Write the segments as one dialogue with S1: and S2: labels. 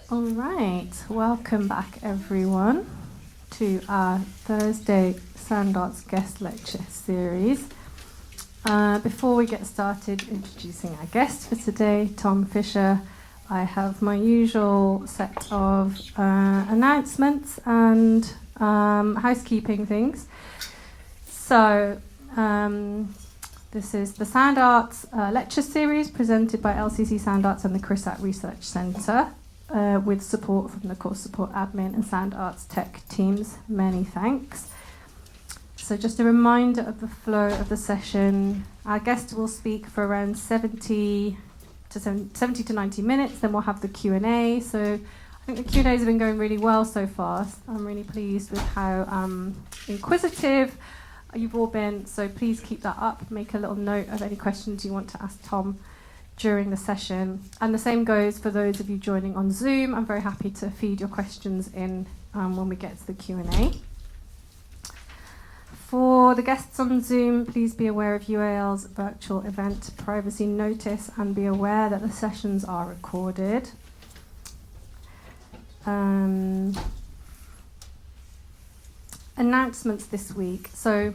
S1: All right, welcome back everyone to our Thursday Sound Arts Guest Lecture Series. Before we get started introducing our guest for today, Tom Fisher, I have my usual set of announcements and housekeeping things. So, this is the Sound Arts Lecture Series presented by LCC Sound Arts and the CRISAT Research Centre. With support from the course support admin and Sound Arts Tech teams. Many thanks. So just a reminder of the flow of the session. Our guest will speak for around 70 to 90 minutes, then we'll have the Q&A. So I think the Q&As have been going really well so far. I'm really pleased with how inquisitive you've all been. So please keep that up. Make a little note of any questions you want to ask Tom during the session. And the same goes for those of you joining on Zoom. I'm very happy to feed your questions in when we get to the Q&A. For the guests on Zoom, please be aware of UAL's virtual event privacy notice and be aware that the sessions are recorded. Announcements this week. So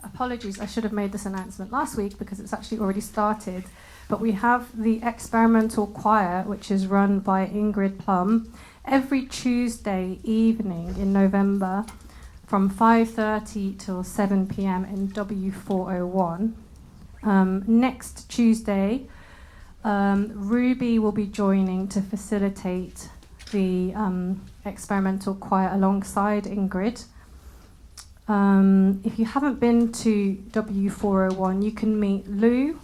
S1: apologies, I should have made this announcement last week because it's actually already started. But we have the experimental choir, which is run by Ingrid Plum, every Tuesday evening in November from 5:30 till 7 p.m. in W401. Next Tuesday, Ruby will be joining to facilitate the experimental choir alongside Ingrid. If you haven't been to W401, you can meet Lou,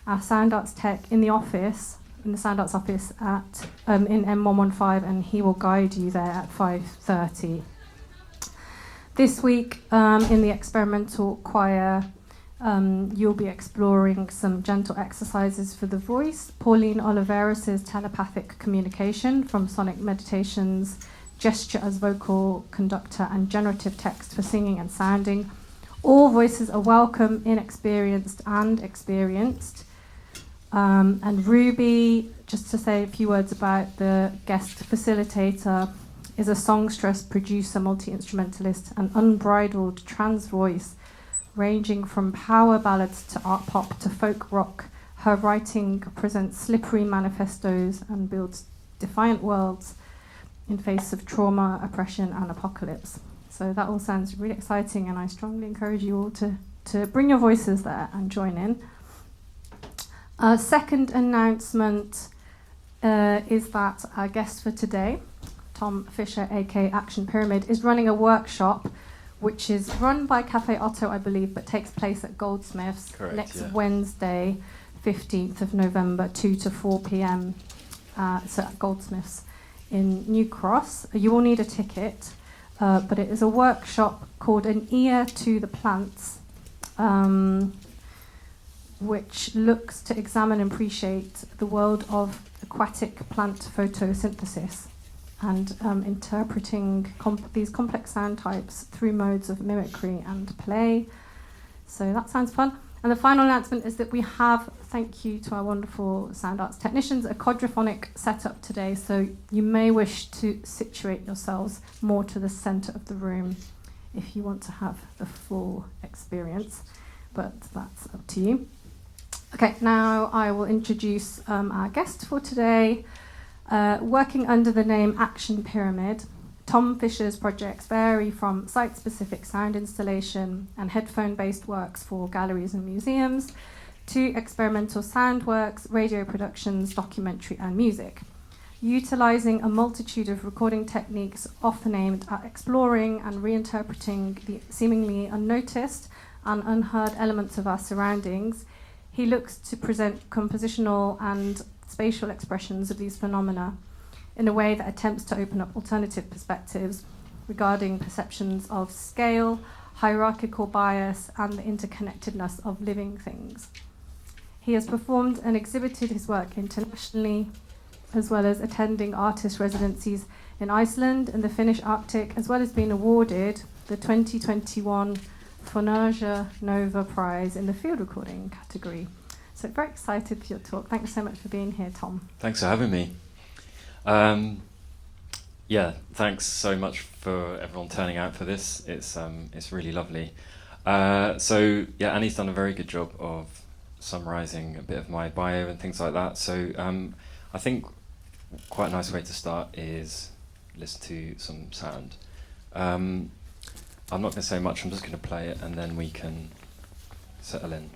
S1: our Sound Arts Tech, in the Sound Arts office at in M115, and he will guide you there at 5:30. This week, in the experimental choir, you'll be exploring some gentle exercises for the voice. Pauline Oliveros' telepathic communication from sonic meditations, gesture as vocal conductor, and generative text for singing and sounding. All voices are welcome, inexperienced and experienced. And Ruby, just to say a few words about the guest facilitator, is a songstress, producer, multi-instrumentalist, and unbridled trans voice, ranging from power ballads to art pop to folk rock. Her writing presents slippery manifestos and builds defiant worlds in face of trauma, oppression, and apocalypse. So that all sounds really exciting, and I strongly encourage you all to bring your voices there and join in. Second announcement is that our guest for today, Tom Fisher, aka Action Pyramid, is running a workshop which is run by Cafe Otto, I believe, but takes place at Goldsmiths.
S2: Correct,
S1: next
S2: yeah.
S1: Wednesday, 15th of November, 2 to 4 p.m. So at Goldsmiths in New Cross. You will need a ticket, but it is a workshop called An Ear to the Plants, which looks to examine and appreciate the world of aquatic plant photosynthesis and interpreting these complex sound types through modes of mimicry and play. So that sounds fun. And the final announcement is that we have, thank you to our wonderful sound arts technicians, a quadraphonic setup today. So you may wish to situate yourselves more to the centre of the room if you want to have the full experience, but that's up to you. Okay, now I will introduce our guest for today. Working under the name Action Pyramid, Tom Fisher's projects vary from site-specific sound installation and headphone-based works for galleries and museums to experimental sound works, radio productions, documentary and music. Utilising a multitude of recording techniques often aimed at exploring and reinterpreting the seemingly unnoticed and unheard elements of our surroundings, he looks to present compositional and spatial expressions of these phenomena in a way that attempts to open up alternative perspectives regarding perceptions of scale, hierarchical bias, and the interconnectedness of living things. He has performed and exhibited his work internationally, as well as attending artist residencies in Iceland and the Finnish Arctic, as well as being awarded the 2021 Phonurgia Nova Prize in the field recording category. So very excited for your talk. Thanks so much for being here, Tom.
S2: Thanks for having me. Yeah, thanks so much for everyone turning out for this. It's really lovely. So yeah, Annie's done a very good job of summarising a bit of my bio and things like that. So I think quite a nice way to start is listen to some sound. Um, I'm not going to say much. I'm just going to play it, and then we can settle in.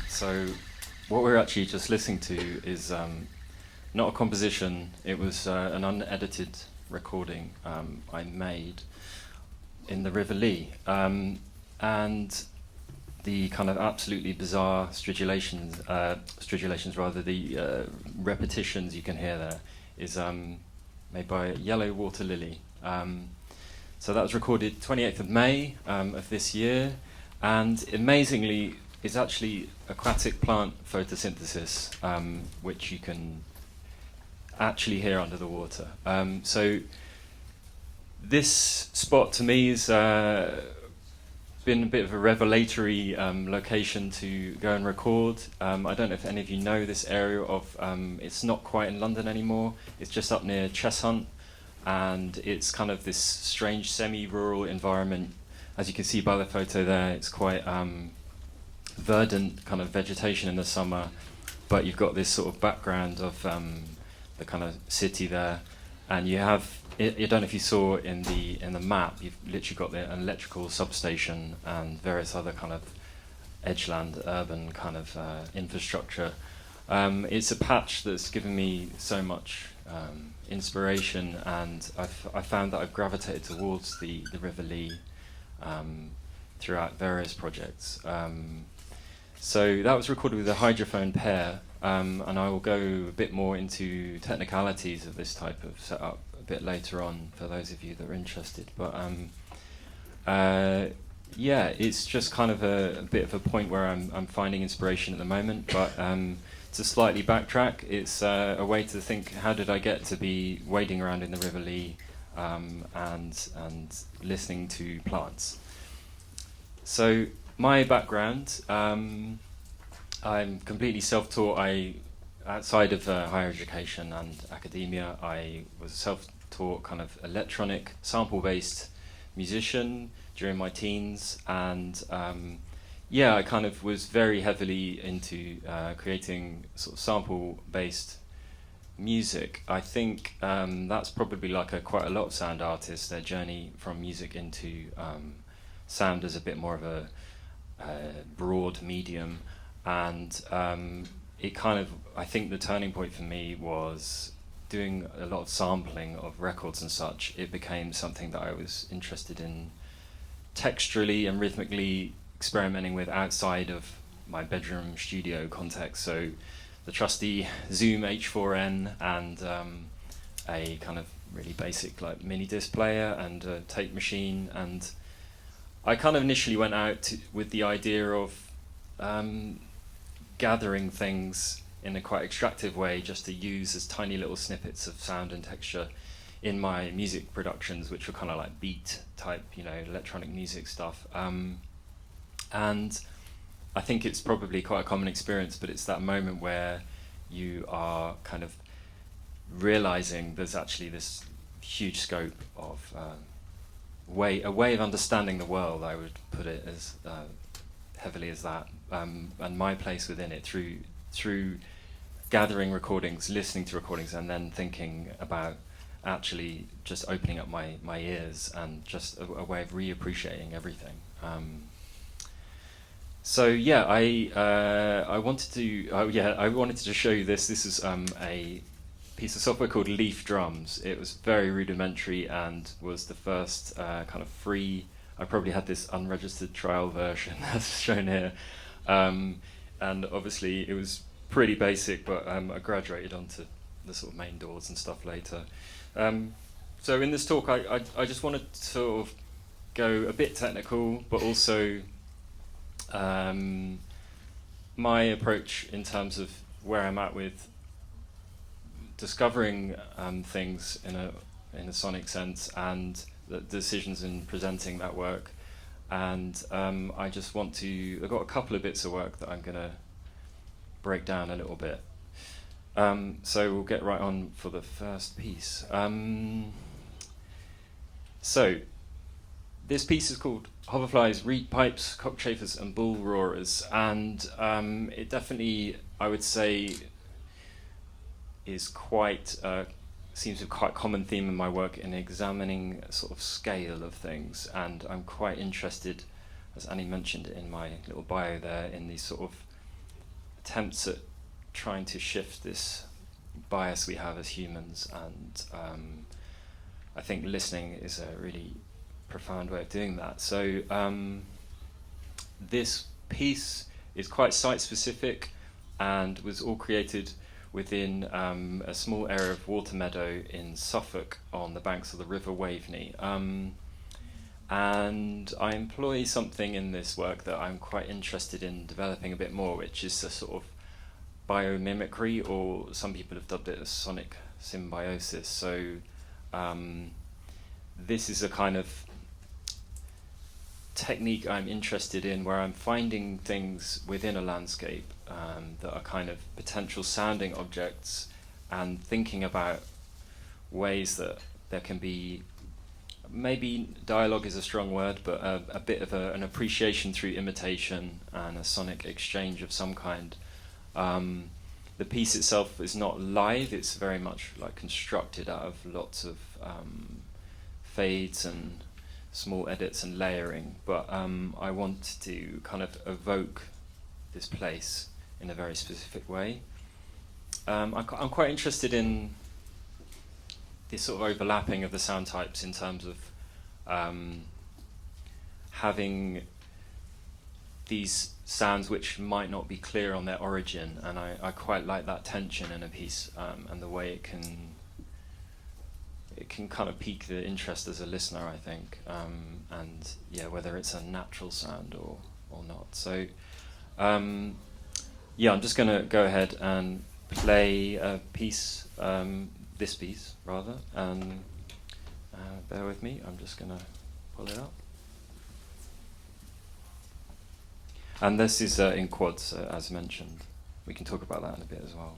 S2: So what we're actually just listening to is not a composition. It was an unedited recording I made in the River Lee. And the kind of absolutely bizarre stridulations rather, the repetitions you can hear there is made by Yellow Water Lily. So that was recorded 28th of May of this year, and amazingly, it's actually aquatic plant photosynthesis, which you can actually hear under the water. So this spot to me has been a bit of a revelatory location to go and record. I don't know if any of you know this area of, it's not quite in London anymore, it's just up near Cheshunt, and it's kind of this strange semi-rural environment. As you can see by the photo there, it's quite verdant kind of vegetation in the summer, but you've got this sort of background of the kind of city there, and you have, I don't know if you saw in the map, you've literally got an electrical substation and various other kind of edgeland urban kind of infrastructure. It's a patch that's given me so much inspiration, and I found that I've gravitated towards the River Lee throughout various projects. So that was recorded with a hydrophone pair, and I will go a bit more into technicalities of this type of setup a bit later on for those of you that are interested. But yeah, it's just kind of a bit of a point where I'm finding inspiration at the moment. But to slightly backtrack, it's a way to think: how did I get to be wading around in the River Lee and listening to plants? So my background, I'm completely self-taught. Outside of higher education and academia, I was a self-taught kind of electronic sample-based musician during my teens, and yeah, I kind of was very heavily into creating sort of sample-based music. I think that's probably like quite a lot of sound artists, their journey from music into sound as a bit more of a broad medium, and it kind of, I think the turning point for me was doing a lot of sampling of records and such. It became something that I was interested in texturally and rhythmically experimenting with outside of my bedroom studio context. So the trusty Zoom H4n and a kind of really basic like mini disc player and a tape machine. And I kind of initially went out with the idea of gathering things in a quite extractive way just to use as tiny little snippets of sound and texture in my music productions, which were kind of like beat type, electronic music stuff. And I think it's probably quite a common experience, but it's that moment where you are kind of realizing there's actually this huge scope of a way of understanding the world. I would put it as heavily as that, and my place within it through gathering recordings, listening to recordings, and then thinking about actually just opening up my ears and just a way of reappreciating everything. So yeah, I wanted to show you this. This is a piece of software called Leaf Drums. It was very rudimentary and was the first kind of free. I probably had this unregistered trial version as shown here, and obviously it was pretty basic, but I graduated onto the sort of main doors and stuff later. So in this talk, I just wanted to sort of go a bit technical, but also my approach in terms of where I'm at with discovering things in a sonic sense, and the decisions in presenting that work. And I've got a couple of bits of work that I'm going to break down a little bit. So we'll get right on for the first piece. So this piece is called Hoverflies, Reed Pipes, Cockchafers and Bull Roarers, and it definitely, I would say, is quite seems to be quite a common theme in my work in examining a sort of scale of things, and I'm quite interested, as Annie mentioned in my little bio there, in these sort of attempts at trying to shift this bias we have as humans, and I think listening is a really profound way of doing that. So this piece is quite site-specific and was all created within a small area of water meadow in Suffolk on the banks of the River Waveney. And I employ something in this work that I'm quite interested in developing a bit more, which is a sort of biomimicry, or some people have dubbed it as sonic symbiosis. So this is a kind of technique I'm interested in, where I'm finding things within a landscape that are kind of potential sounding objects, and thinking about ways that there can be, maybe dialogue is a strong word, but a bit of an appreciation through imitation and a sonic exchange of some kind. The piece itself is not live, it's very much like constructed out of lots of fades and small edits and layering, but I want to kind of evoke this place in a very specific way. I'm quite interested in this sort of overlapping of the sound types in terms of having these sounds which might not be clear on their origin, and I quite like that tension in a piece, and the way it can kind of pique the interest as a listener, I think, and yeah, whether it's a natural sound or not. So yeah, I'm just going to go ahead and play a piece, this piece rather, and bear with me, I'm just going to pull it up. And this is in quads, as mentioned. We can talk about that in a bit as well.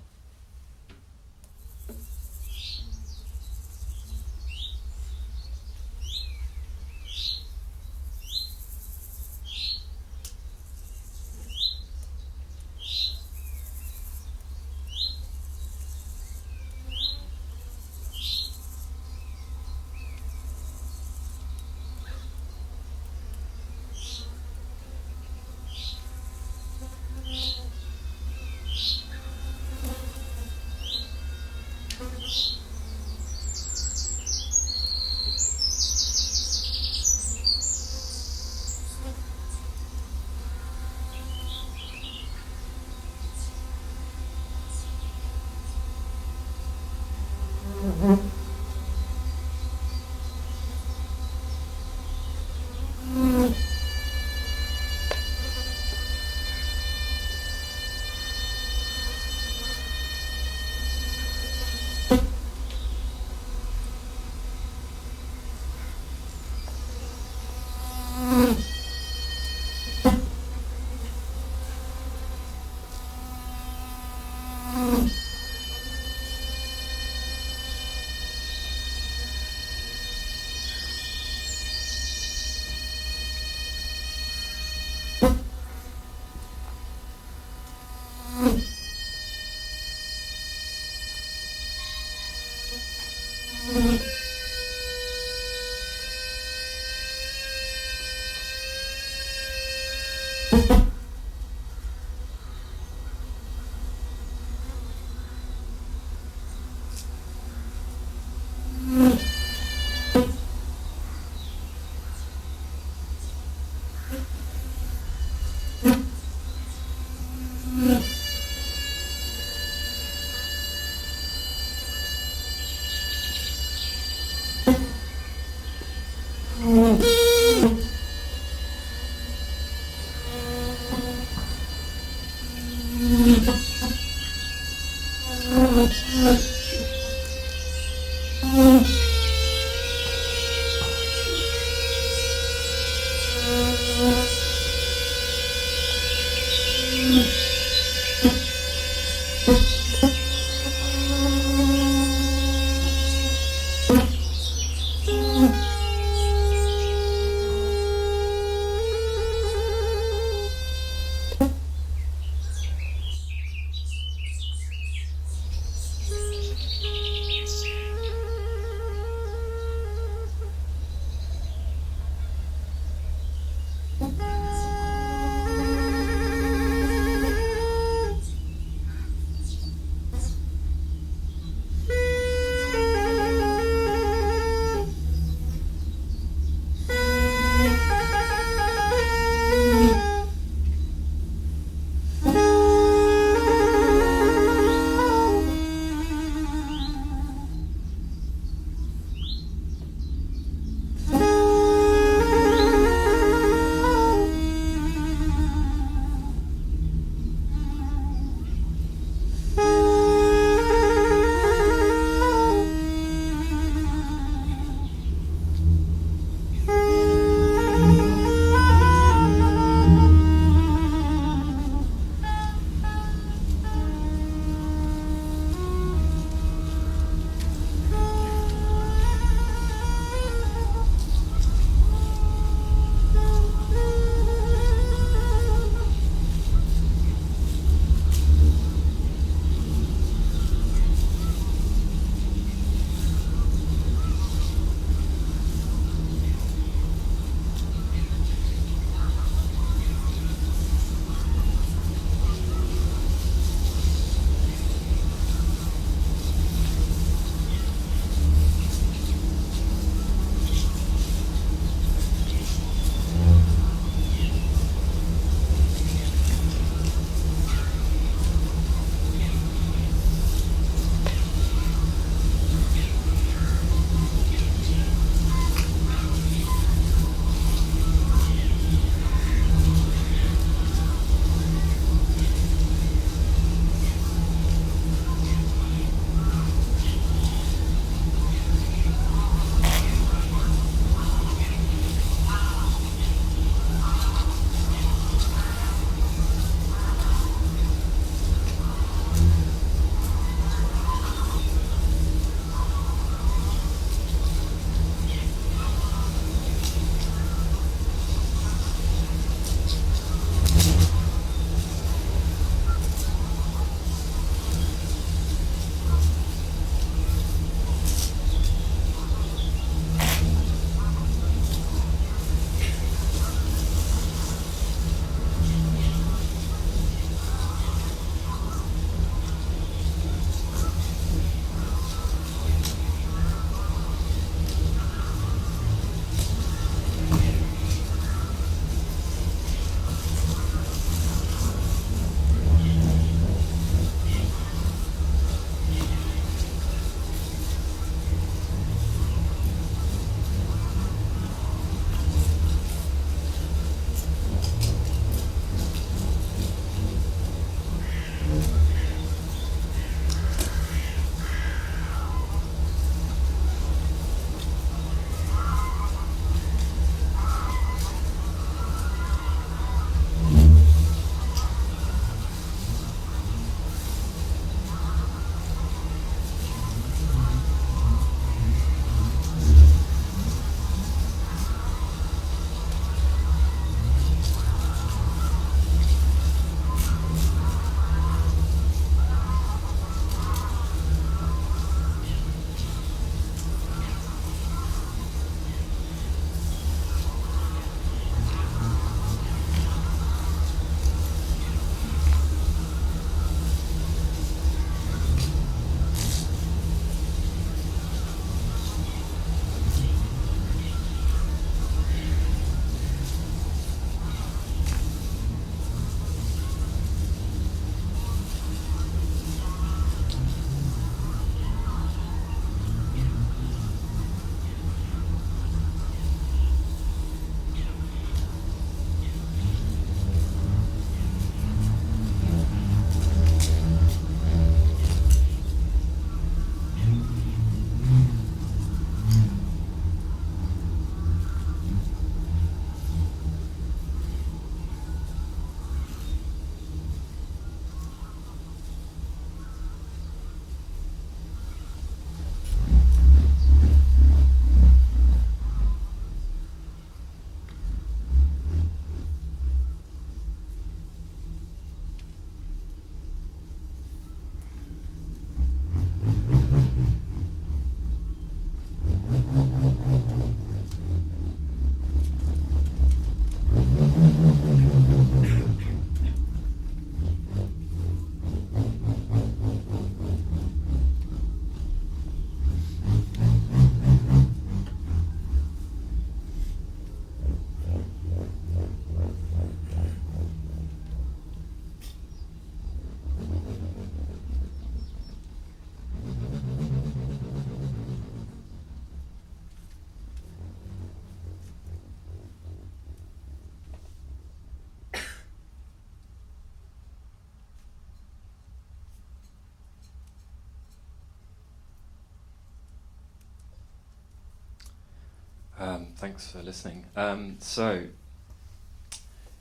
S2: Thanks for listening.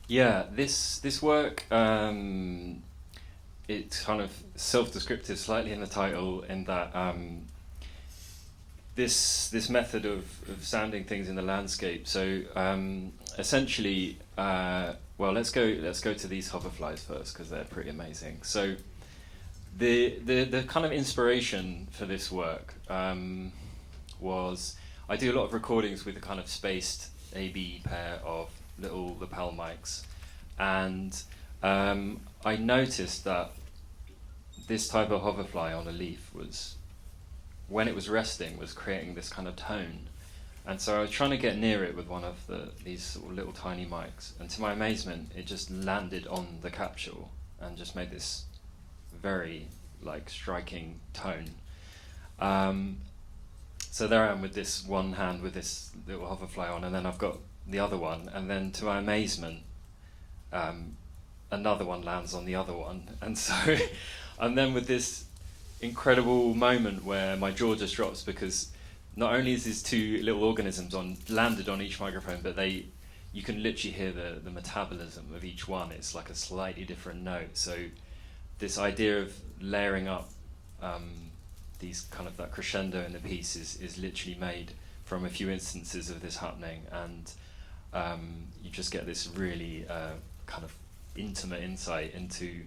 S2: This work, it's kind of self-descriptive slightly in the title, in that this method of sounding things in the landscape. So essentially, let's go to these hoverflies first, because they're pretty amazing. So the kind of inspiration for this work was, I do a lot of recordings with a kind of spaced AB pair of little lapel mics, and I noticed that this type of hoverfly on a leaf was, when it was resting, was creating this kind of tone. And so I was trying to get near it with one of these sort of little tiny mics, and to my amazement, it just landed on the capsule and just made this very striking tone. So there I am with this one hand with this little hoverfly on, and then I've got the other one, and then to my amazement, another one lands on the other one, and so I'm then with this incredible moment where my jaw just drops, because not only is these two little organisms landed on each microphone, but you can literally hear the metabolism of each one. It's like a slightly different note. So this idea of layering up these kind of that crescendo in the piece is literally made from a few instances of this happening, and you just get this really kind of intimate insight into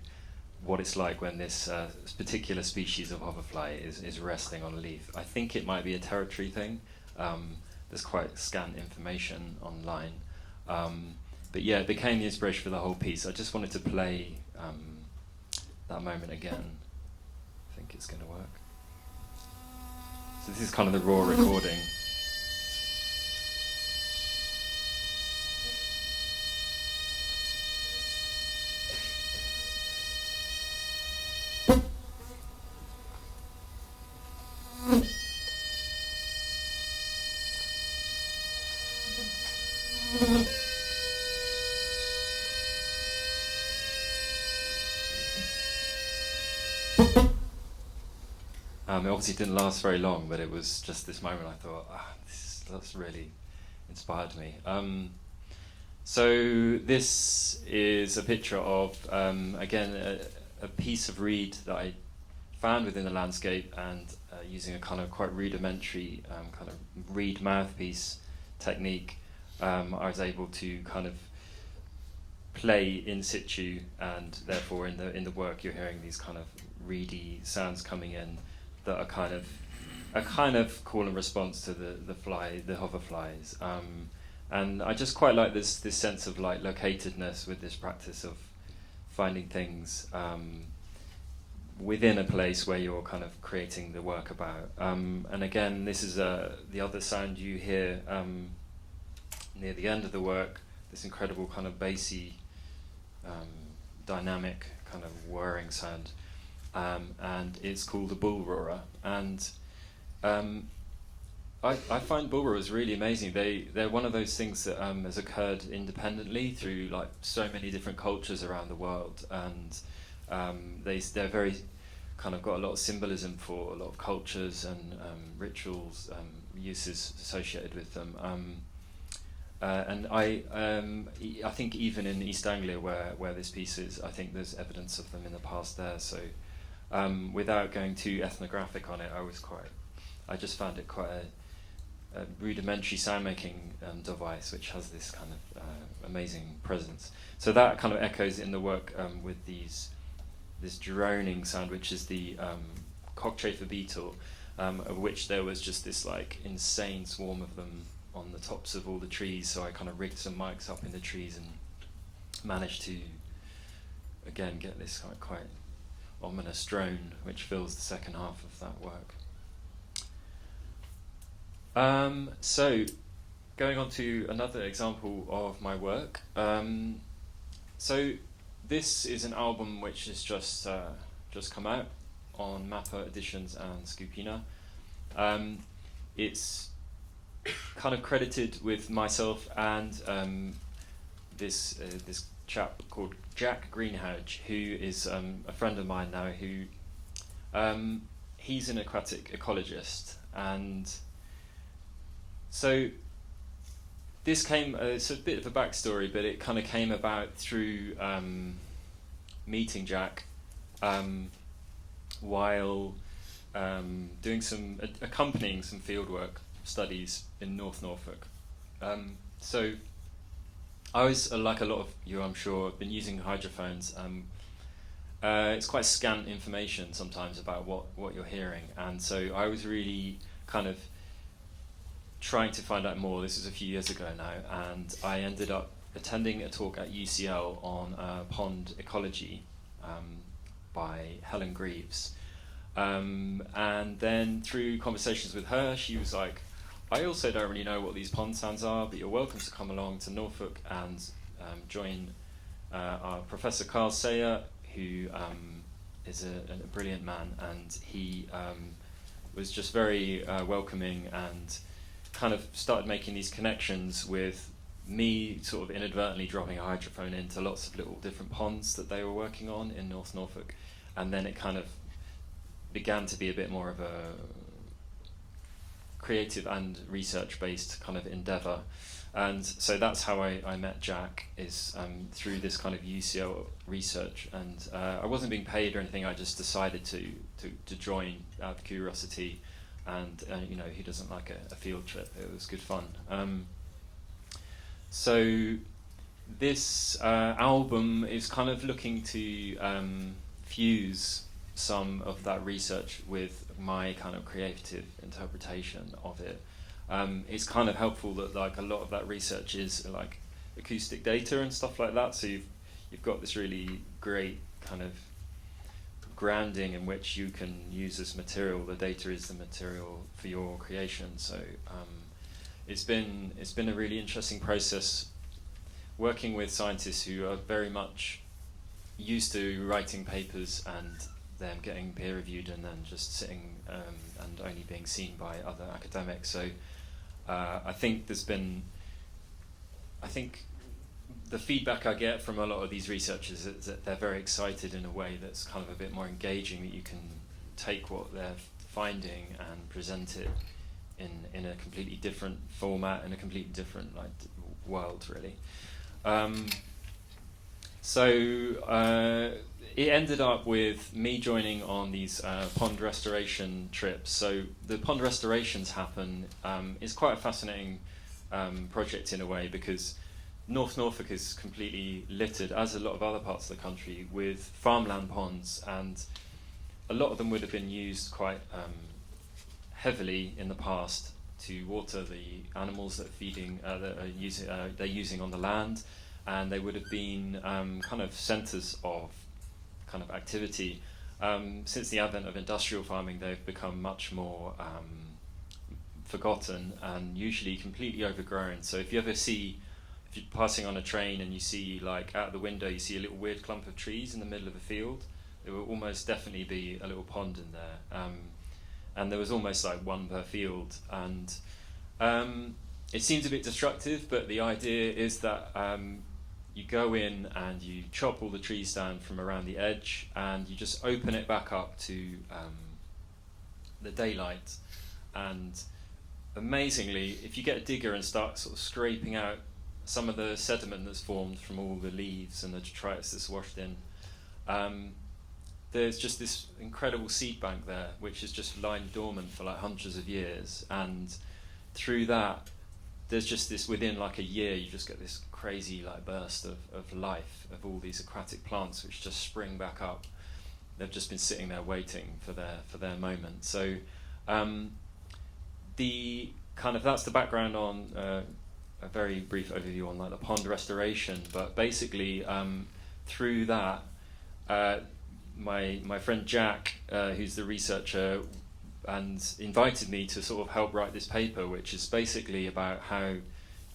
S2: what it's like when this particular species of hoverfly is resting on a leaf. I think it might be a territory thing. There's quite scant information online. But yeah, it became the inspiration for the whole piece. I just wanted to play that moment again. I think it's going to work. So this is kind of the raw recording. It obviously didn't last very long, but it was just this moment I thought, that's really inspired me. So this is a picture of, again, a piece of reed that I found within the landscape, and using a kind of quite rudimentary kind of reed mouthpiece technique, I was able to kind of play in situ, and therefore in the work you're hearing these kind of reedy sounds coming in that are kind of call and response to the hoverflies, and I just quite like this sense of locatedness with this practice of finding things within a place where you're kind of creating the work about. And again, this is the other sound you hear near the end of the work, this incredible kind of bassy, dynamic kind of whirring sound. And it's called the bull roarer, and I find bull roarers really amazing. They're one of those things that has occurred independently through so many different cultures around the world, and they're very kind of got a lot of symbolism for a lot of cultures and rituals, uses associated with them. And I think even in East Anglia, where this piece is, I think there's evidence of them in the past there. So. Without going too ethnographic on it, I just found it quite a rudimentary sound-making device, which has this kind of amazing presence. So that kind of echoes in the work with this droning sound, which is the cockchafer beetle, of which there was just this insane swarm of them on the tops of all the trees. So I kind of rigged some mics up in the trees and managed to, again, get this kind of quite ominous drone, which fills the second half of that work. So, going on to another example of my work. So, this is an album which has just come out on Mappa Editions and Scoopina. It's kind of credited with myself and this chap called Jack Greenhalgh, who is a friend of mine now, who he's an aquatic ecologist, and so this came, it's a bit of a backstory, but it kind of came about through meeting Jack while doing accompanying some fieldwork studies in North Norfolk. So I was, like a lot of you, I'm sure, been using hydrophones. It's quite scant information sometimes about what you're hearing, and so I was really kind of trying to find out more. This was a few years ago now, and I ended up attending a talk at UCL on pond ecology by Helen Greaves. And then through conversations with her, she was like, I also don't really know what these pond sounds are, but you're welcome to come along to Norfolk and join our Professor Carl Sayer, who is a brilliant man, and he was just very welcoming and kind of started making these connections with me, sort of inadvertently dropping a hydrophone into lots of little different ponds that they were working on in North Norfolk, and then it kind of began to be a bit more of a creative and research-based kind of endeavour. And so that's how I met Jack, is through this kind of UCL research. And I wasn't being paid or anything, I just decided to join out of curiosity. And you know, who doesn't like a field trip? It was good fun. So this album is kind of looking to fuse some of that research with my kind of creative interpretation of it. It's kind of helpful that like a lot of that research is like acoustic data and stuff like that. So you've got this really great kind of grounding in which you can use this material. The data is the material for your creation. So it's been a really interesting process working with scientists who are very much used to writing papers and them getting peer reviewed and then just sitting and only being seen by other academics. So I think the feedback I get from a lot of these researchers is that they're very excited in a way that's kind of a bit more engaging, that you can take what they're finding and present it in a completely different format, in a completely different world, really. It ended up with me joining on these pond restoration trips. So the pond restorations happen, it's quite a fascinating project in a way, because North Norfolk is completely littered, as a lot of other parts of the country, with farmland ponds, and a lot of them would have been used quite heavily in the past to water the animals that they're using on the land, and they would have been kind of centres of kind of activity. Since the advent of industrial farming, they've become much more forgotten and usually completely overgrown. So if you're passing on a train and you see, like, out the window, you see a little weird clump of trees in the middle of a field, there will almost definitely be a little pond in there. And there was almost like one per field. And it seems a bit destructive, but the idea is that you go in and you chop all the trees down from around the edge, and you just open it back up to the daylight. And amazingly, if you get a digger and start sort of scraping out some of the sediment that's formed from all the leaves and the detritus that's washed in, there's just this incredible seed bank there, which is just lying dormant for like hundreds of years. And through that, there's just this, within like a year, you just get this crazy like burst of life, of all these aquatic plants which just spring back up. They've just been sitting there waiting for their moment. So the kind of, that's the background on a very brief overview on like the pond restoration. But basically through that, my friend Jack, who's the researcher, and invited me to sort of help write this paper, which is basically about how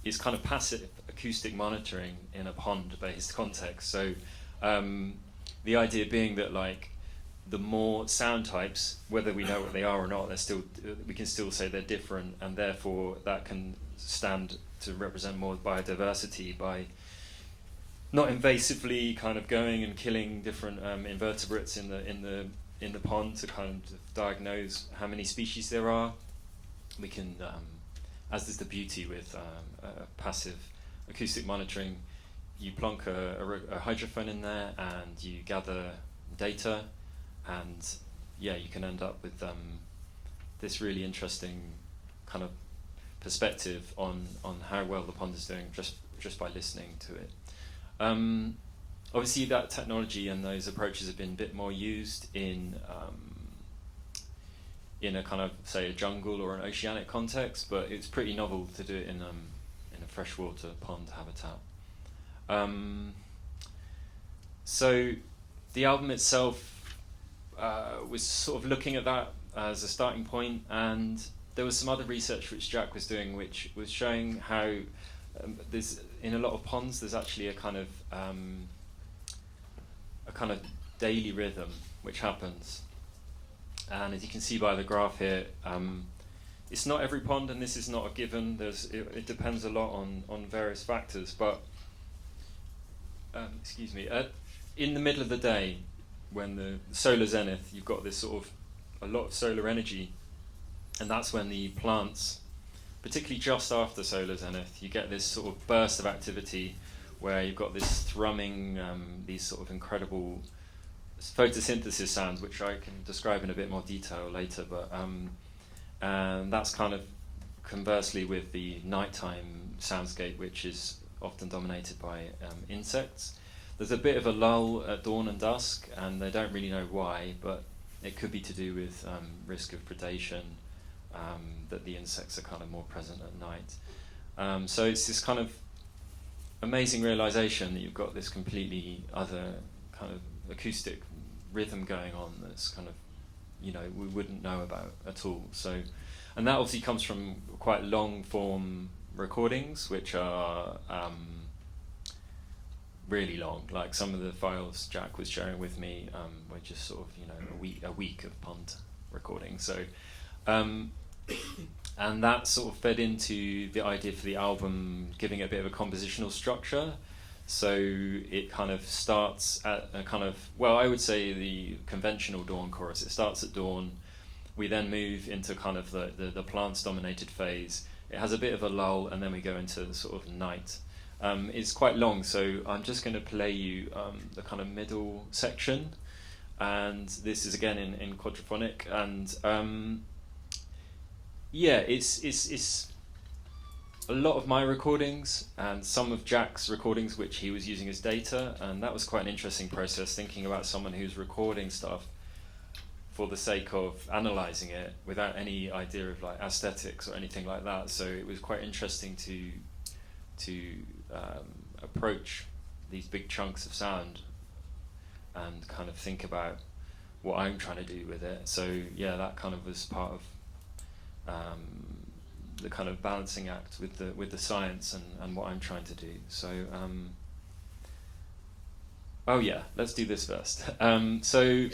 S2: it's kind of passive acoustic monitoring in a pond-based context. So the idea being that like the more sound types, whether we know what they are or not, we can still say they're different, and therefore that can stand to represent more biodiversity by not invasively kind of going and killing different invertebrates in the pond to kind of diagnose how many species there are. We can as is the beauty with passive acoustic monitoring. You plonk a hydrophone in there and you gather data, and yeah, you can end up with this really interesting kind of perspective on how well the pond is doing just by listening to it. Obviously, that technology and those approaches have been a bit more used in a kind of, say, a jungle or an oceanic context, but it's pretty novel to do it in a freshwater pond habitat. So the album itself was sort of looking at that as a starting point, and there was some other research which Jack was doing, which was showing how there's, in a lot of ponds, there's actually a kind of daily rhythm which happens. And as you can see by the graph here, it's not every pond, and this is not a given. It depends a lot on various factors. But in the middle of the day, when the solar zenith, you've got this sort of a lot of solar energy, and that's when the plants, particularly just after solar zenith, you get this sort of burst of activity where you've got this thrumming, these sort of incredible photosynthesis sounds, which I can describe in a bit more detail later, but and that's kind of conversely with the nighttime soundscape, which is often dominated by insects. There's a bit of a lull at dawn and dusk, and they don't really know why, but it could be to do with risk of predation, that the insects are kind of more present at night. So it's this kind of amazing realization that you've got this completely other kind of acoustic rhythm going on that's kind of, we wouldn't know about at all. So, and that obviously comes from quite long form recordings, which are really long. Like some of the files Jack was sharing with me were just sort of a week of pond recording. So, and that sort of fed into the idea for the album, giving it a bit of a compositional structure. So it kind of starts at a kind of, well, I would say the conventional dawn chorus. It starts at dawn. We then move into kind of the plants-dominated phase. It has a bit of a lull, and then we go into the sort of night. It's quite long, so I'm just going to play you the kind of middle section. And this is again in quadraphonic. And it's a lot of my recordings and some of Jack's recordings, which he was using as data, and that was quite an interesting process, thinking about someone who's recording stuff for the sake of analysing it without any idea of like aesthetics or anything like that. So it was quite interesting to approach these big chunks of sound and kind of think about what I'm trying to do with it. So yeah, that kind of was part of the kind of balancing act with the science and what I'm trying to do. So let's do this first. So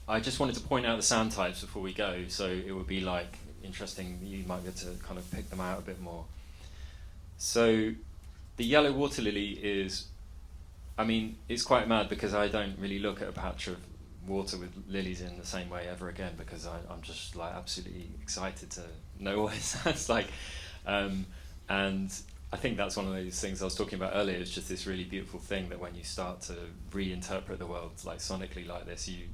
S2: I just wanted to point out the sound types before we go, so it would be like interesting, you might get to kind of pick them out a bit more. So the yellow water lily is, it's quite mad because I don't really look at a patch of water with lilies in the same way ever again, because I'm just like absolutely excited to know what it sounds like, and I think that's one of those things I was talking about earlier. It's just this really beautiful thing that when you start to reinterpret the world like sonically like this, you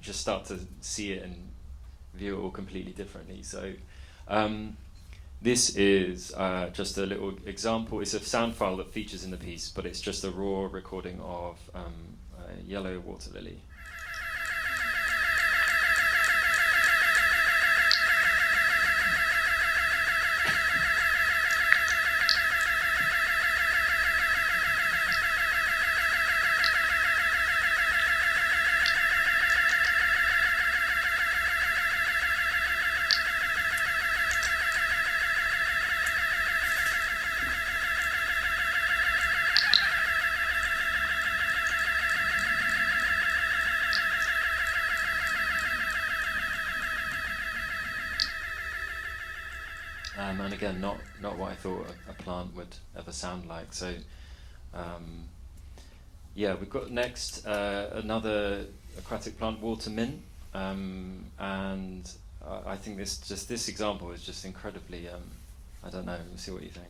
S2: just start to see it and view it all completely differently. So this is just a little example. It's a sound file that features in the piece, but it's just a raw recording of a yellow water lily. And again, not what I thought a plant would ever sound like. So, we've got next another aquatic plant, water mint, and I think this example is just incredibly. I don't know. We'll see what you think.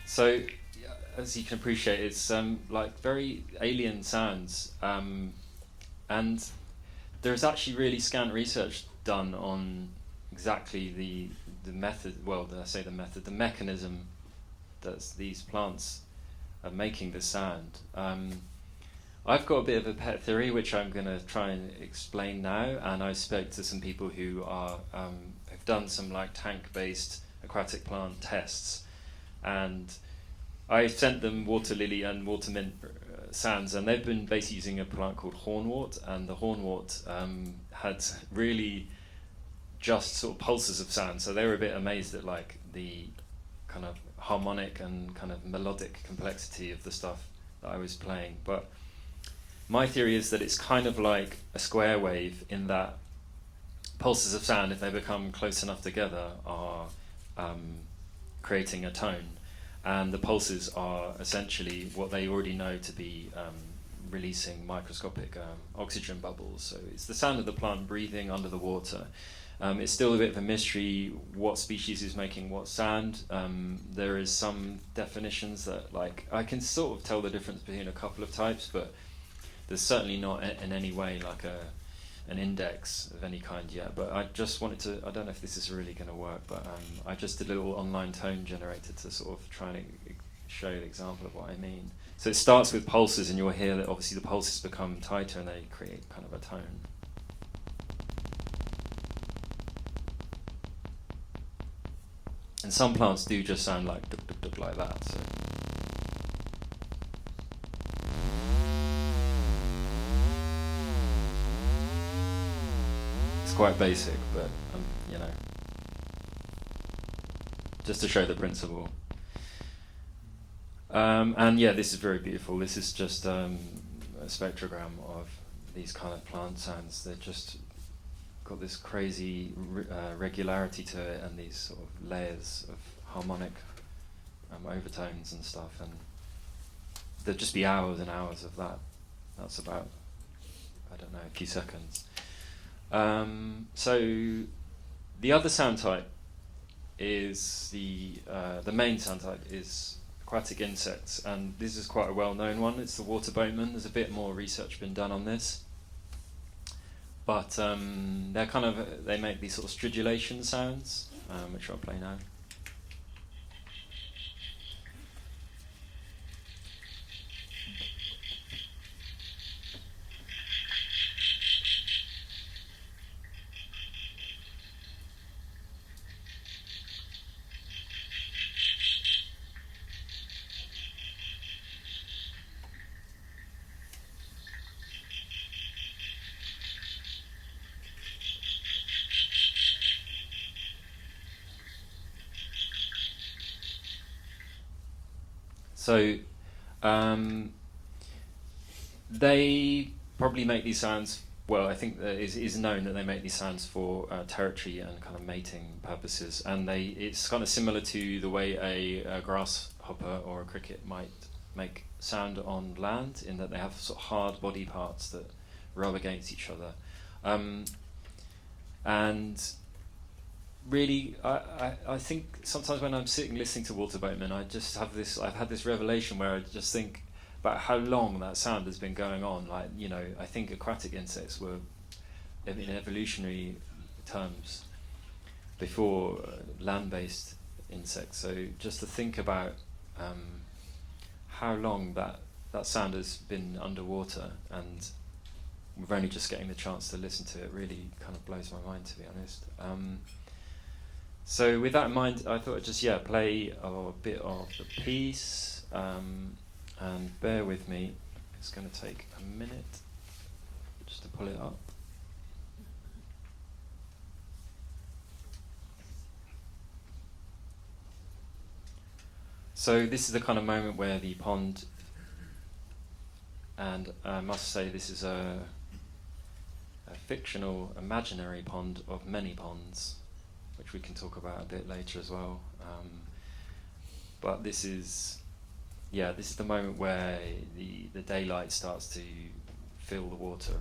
S2: So, as you can appreciate, it's like very alien sounds, and there's actually really scant research done on exactly the method. Well, I say the method, the mechanism that these plants are making the sound. I've got a bit of a pet theory which I'm going to try and explain now, and I spoke to some people who are have done some like tank-based aquatic plant tests. And I sent them water lily and water mint sounds, and they've been basically using a plant called hornwort, and the hornwort had really just sort of pulses of sound, so they were a bit amazed at like the kind of harmonic and kind of melodic complexity of the stuff that I was playing. But my theory is that it's kind of like a square wave in that pulses of sound, if they become close enough together, are creating a tone, and the pulses are essentially what they already know to be releasing microscopic oxygen bubbles. So it's the sound of the plant breathing under the water. It's still a bit of a mystery what species is making what sound. There is some definitions that, like, I can sort of tell the difference between a couple of types, but there's certainly not in any way like an index of any kind yet. But I just wanted to, I don't know if this is really going to work, but I just did a little online tone generator to sort of try and show the example of what I mean. So it starts with pulses, and you'll hear that obviously the pulses become tighter and they create kind of a tone. And some plants do just sound like duk duk duk like that. So. It's quite basic, but you know, just to show the principle. And yeah, this is very beautiful. This is just a spectrogram of these kind of plant sounds. They're just got this crazy regularity to it, and these sort of layers of harmonic overtones and stuff, and there'd just be hours and hours of that. That's about, I don't know, a few seconds. So the other sound type is the main sound type is aquatic insects, and this is quite a well-known one. It's the water boatman. There's a bit more research been done on this. But they're kind of, they make these sort of stridulation sounds, which I'll play now. So they probably make these sounds, well, I think that it is known that they make these sounds for territory and kind of mating purposes, and it's kind of similar to the way a grasshopper or a cricket might make sound on land, in that they have sort of hard body parts that rub against each other. And really, I think sometimes when I'm sitting listening to water boatmen, I've had this revelation where I just think about how long that sound has been going on. Like, you know, I think aquatic insects were, in evolutionary terms, before land-based insects. So just to think about how long that that sound has been underwater, and we're only just getting the chance to listen to it. Really kind of blows my mind, to be honest. So with that in mind, I thought I'd just play a bit of the piece, and bear with me. It's going to take a minute just to pull it up. So this is the kind of moment where the pond, and I must say this is a fictional, imaginary pond of many ponds, which we can talk about a bit later as well. But this is the moment where the daylight starts to fill the water.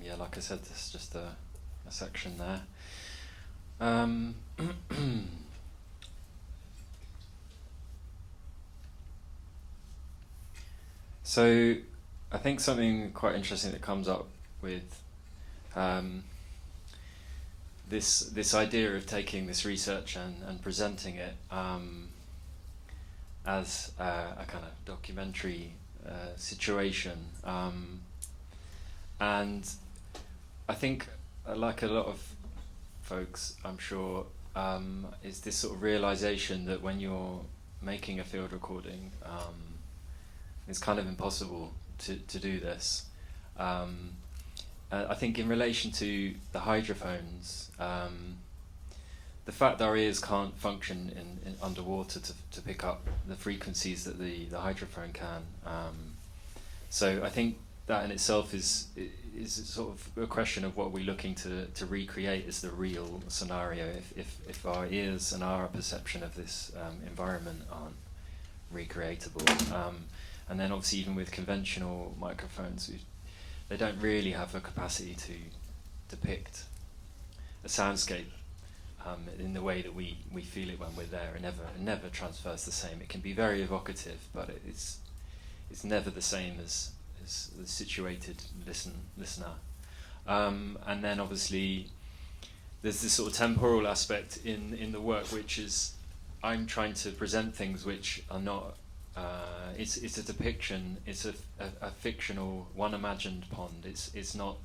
S2: yeah, like I said, there's just a section there. Um, so I think something quite interesting that comes up with this idea of taking this research and presenting it as a kind of documentary situation, and I think, like a lot of folks, I'm sure, is this sort of realization that when you're making a field recording, it's kind of impossible to do this. I think in relation to the hydrophones, the fact that our ears can't function in underwater to pick up the frequencies that the hydrophone can. So I think that in itself is sort of a question of what we're looking to recreate as the real scenario. If our ears and our perception of this environment aren't recreatable, and then obviously even with conventional microphones, they don't really have a capacity to depict a soundscape in the way that we feel it when we're there. It never transfers the same. It can be very evocative, but it's never the same as the situated listener. And then obviously there's this sort of temporal aspect in the work, which is I'm trying to present things which are not. It's a depiction. It's a fictional, one imagined pond. It's not.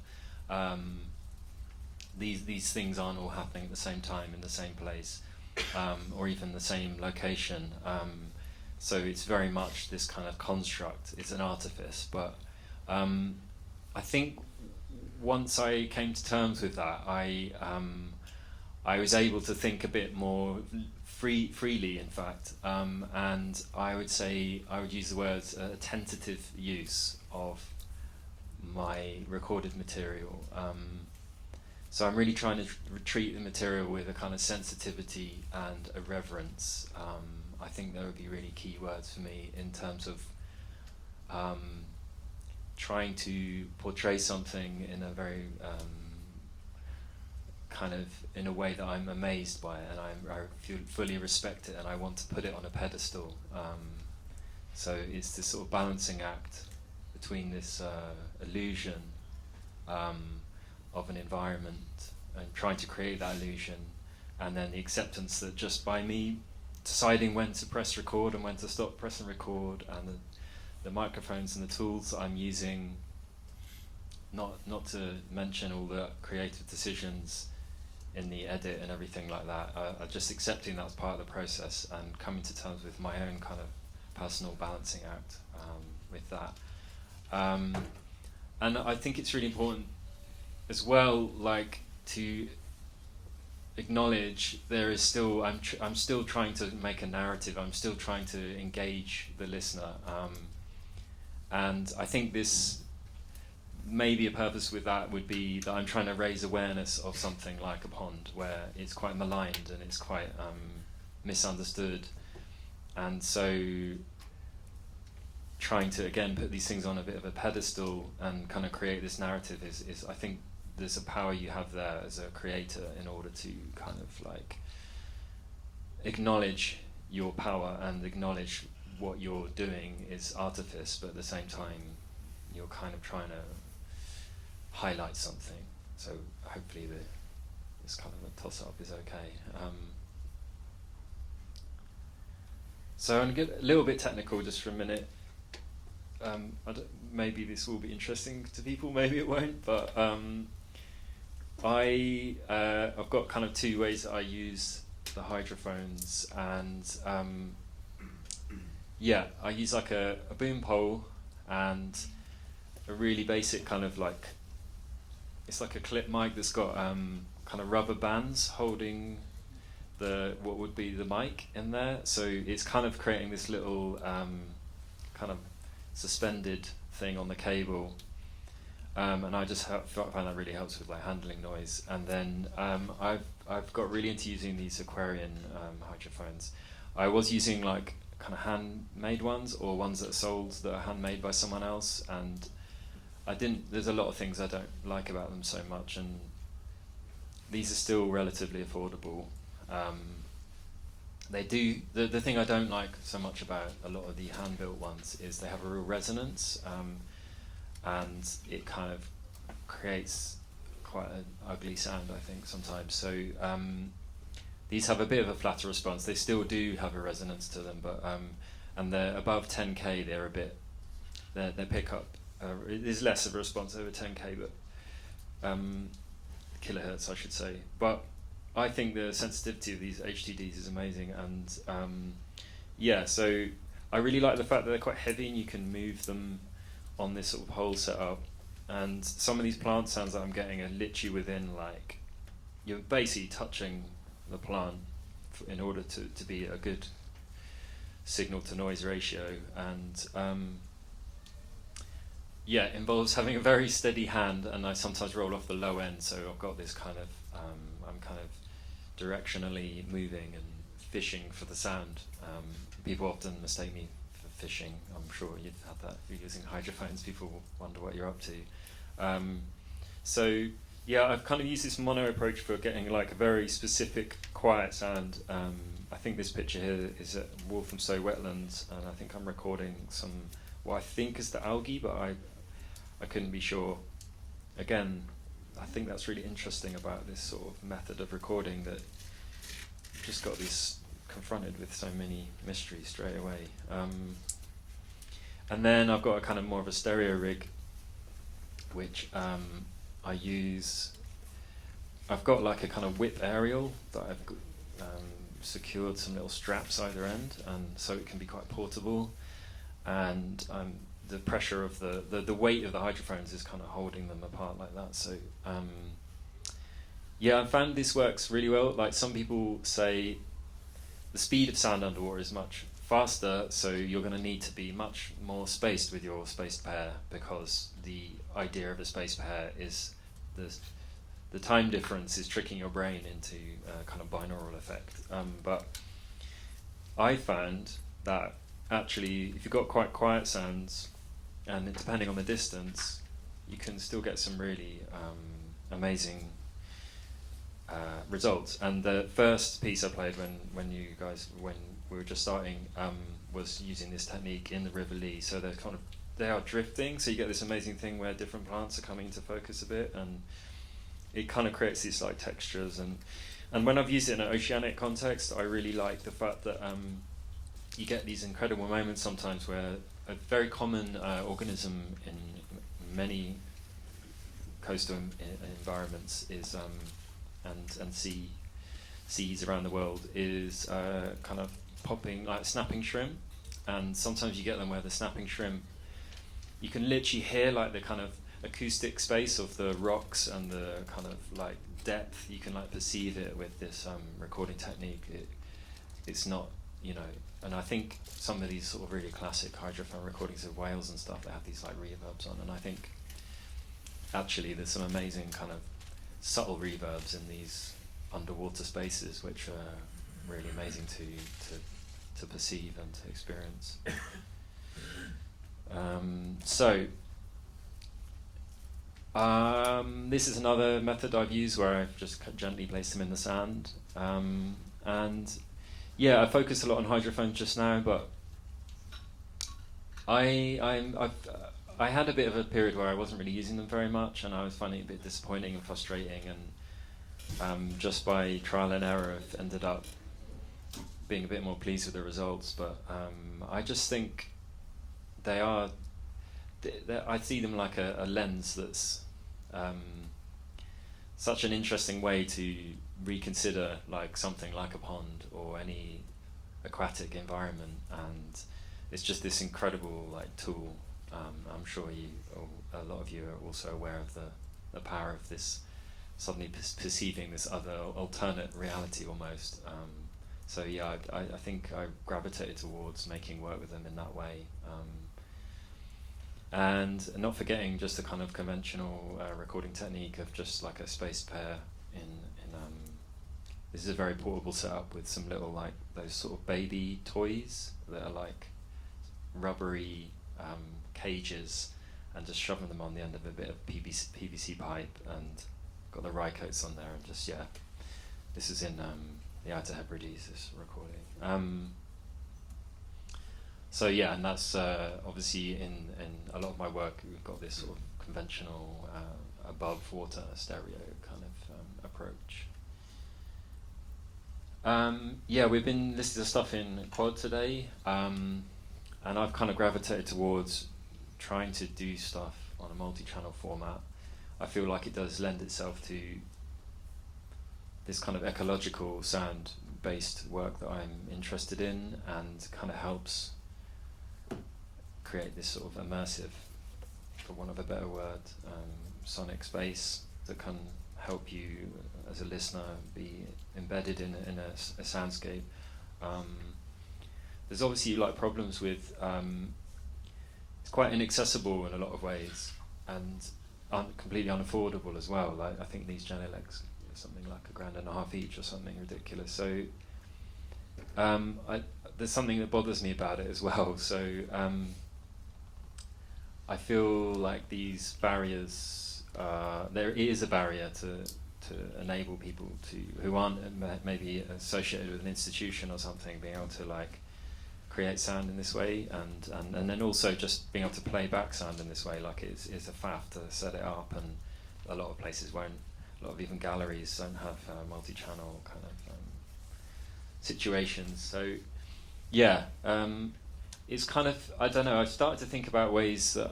S2: These things aren't all happening at the same time in the same place, or even the same location. So it's very much this kind of construct. It's an artifice, but I think once I came to terms with that, I was able to think a bit more freely, in fact, and I would say I would use the words tentative use of my recorded material. So I'm really trying to treat the material with a kind of sensitivity and a reverence. I think that would be really key words for me in terms of trying to portray something in a very kind of in a way that I'm amazed by it, and I fully respect it, and I want to put it on a pedestal. So it's this sort of balancing act between this illusion of an environment and trying to create that illusion, and then the acceptance that just by me deciding when to press record and when to stop pressing record, and the microphones and the tools I'm using, not to mention all the creative decisions in the edit and everything like that, just accepting that's part of the process and coming to terms with my own kind of personal balancing act with that. And I think it's really important as well, like, to acknowledge there is still, I'm still trying to make a narrative, I'm still trying to engage the listener, and I think this, maybe a purpose with that would be that I'm trying to raise awareness of something like a pond where it's quite maligned and it's quite misunderstood, and so trying to again put these things on a bit of a pedestal and kind of create this narrative is I think there's a power you have there as a creator in order to kind of like acknowledge your power and acknowledge what you're doing is artifice, but at the same time you're kind of trying to highlight something. So hopefully this kind of a toss-up is okay. So I'm going to get a little bit technical just for a minute. Maybe this will be interesting to people, maybe it won't, but I've got kind of two ways that I use the hydrophones, and yeah, I use like a boom pole and a really basic kind of like, it's like a clip mic that's got kind of rubber bands holding what would be the mic in there, so it's kind of creating this little kind of suspended thing on the cable, and I just find that really helps with like handling noise. And then I've got really into using these Aquarian hydrophones. I was using like kind of handmade ones or ones that are sold that are handmade by someone else, and there's a lot of things I don't like about them so much, and these are still relatively affordable. They do, the thing I don't like so much about a lot of the hand-built ones is they have a real resonance, and it kind of creates quite an ugly sound, I think, sometimes. So these have a bit of a flatter response. They still do have a resonance to them, but and they're above 10k. They're a bit, their pickup is less of a response over 10k, but kilohertz, I should say. But I think the sensitivity of these HTDs is amazing, and yeah, so I really like the fact that they're quite heavy and you can move them on this sort of whole setup. And some of these plant sounds that I'm getting are literally within, like, you're basically touching the plant in order to be a good signal to noise ratio. And yeah, it involves having a very steady hand, and I sometimes roll off the low end, so I've got this kind of, I'm kind of directionally moving and fishing for the sound. People often mistake me for fishing. I'm sure you've had that if you're using hydrophones. People wonder what you're up to. So yeah, I've kind of used this mono approach for getting like a very specific quiet sound. I think this picture here is at Walthamstow Wetlands, and I think I'm recording some, what I think is the algae, but I couldn't be sure. Again, I think that's really interesting about this sort of method of recording, that you've just got this confronted with so many mysteries straight away. And then I've got a kind of more of a stereo rig, which I use. I've got like a kind of whip aerial that I've secured some little straps either end, and so it can be quite portable. And the pressure of the weight of the hydrophones is kind of holding them apart like that. So yeah, I found this works really well. Like, some people say the speed of sound underwater is much faster, so you're going to need to be much more spaced with your spaced pair, because the idea of a spaced pair is the time difference is tricking your brain into a kind of binaural effect. But I found that actually, if you've got quite quiet sounds, and depending on the distance, you can still get some really amazing results. And the first piece I played when we were just starting was using this technique in the River Lee. So they are drifting, so you get this amazing thing where different plants are coming into focus a bit, and it kind of creates these like textures. And when I've used it in an oceanic context, I really like the fact that you get these incredible moments sometimes where a very common organism in many coastal environments is and seas around the world is kind of popping, like snapping shrimp. And sometimes you get them where the snapping shrimp, you can literally hear like the kind of acoustic space of the rocks and the kind of like depth. You can like perceive it with this recording technique. It's not, you know, and I think some of these sort of really classic hydrophone recordings of whales and stuff, they have these like reverbs on, and I think actually there's some amazing kind of subtle reverbs in these underwater spaces which are really amazing to perceive and to experience. This is another method I've used where I've just gently placed them in the sand. And yeah, I focused a lot on hydrophones just now, but I had a bit of a period where I wasn't really using them very much, and I was finding it a bit disappointing and frustrating, and just by trial and error I've ended up being a bit more pleased with the results. But I just think I see them like a lens that's such an interesting way to reconsider like something like a pond or any aquatic environment, and it's just this incredible like tool. I'm sure a lot of you are also aware of the power of this, suddenly perceiving this other alternate reality almost. So yeah, I think I gravitated towards making work with them in that way. And not forgetting just the kind of conventional recording technique of just like a spaced pair in this is a very portable setup with some little like those sort of baby toys that are like rubbery cages, and just shoving them on the end of a bit of PVC pipe, and got the rye coats on there, and just, yeah, this is in the Outer Hebrides, this recording. So yeah, and that's obviously in a lot of my work, we've got this sort of conventional above water stereo kind of approach. Yeah, we've been listening to stuff in quad today, and I've kind of gravitated towards trying to do stuff on a multi-channel format. I feel like it does lend itself to this kind of ecological sound-based work that I'm interested in, and kind of helps create this sort of immersive, for want of a better word, sonic space that can help you as a listener be embedded in a soundscape. There's obviously like problems with it's quite inaccessible in a lot of ways, and completely unaffordable as well. Like, I think these Genelecs are something like $1.5 grand each or something ridiculous. So there's something that bothers me about it as well. So I feel like these barriers, there is a barrier to enable people who aren't maybe associated with an institution or something, being able to like create sound in this way, and then also just being able to play back sound in this way. Like it's a faff to set it up, and a lot of places won't. A lot of even galleries don't have multi-channel kind of situations. So yeah, it's kind of, I don't know, I've started to think about ways that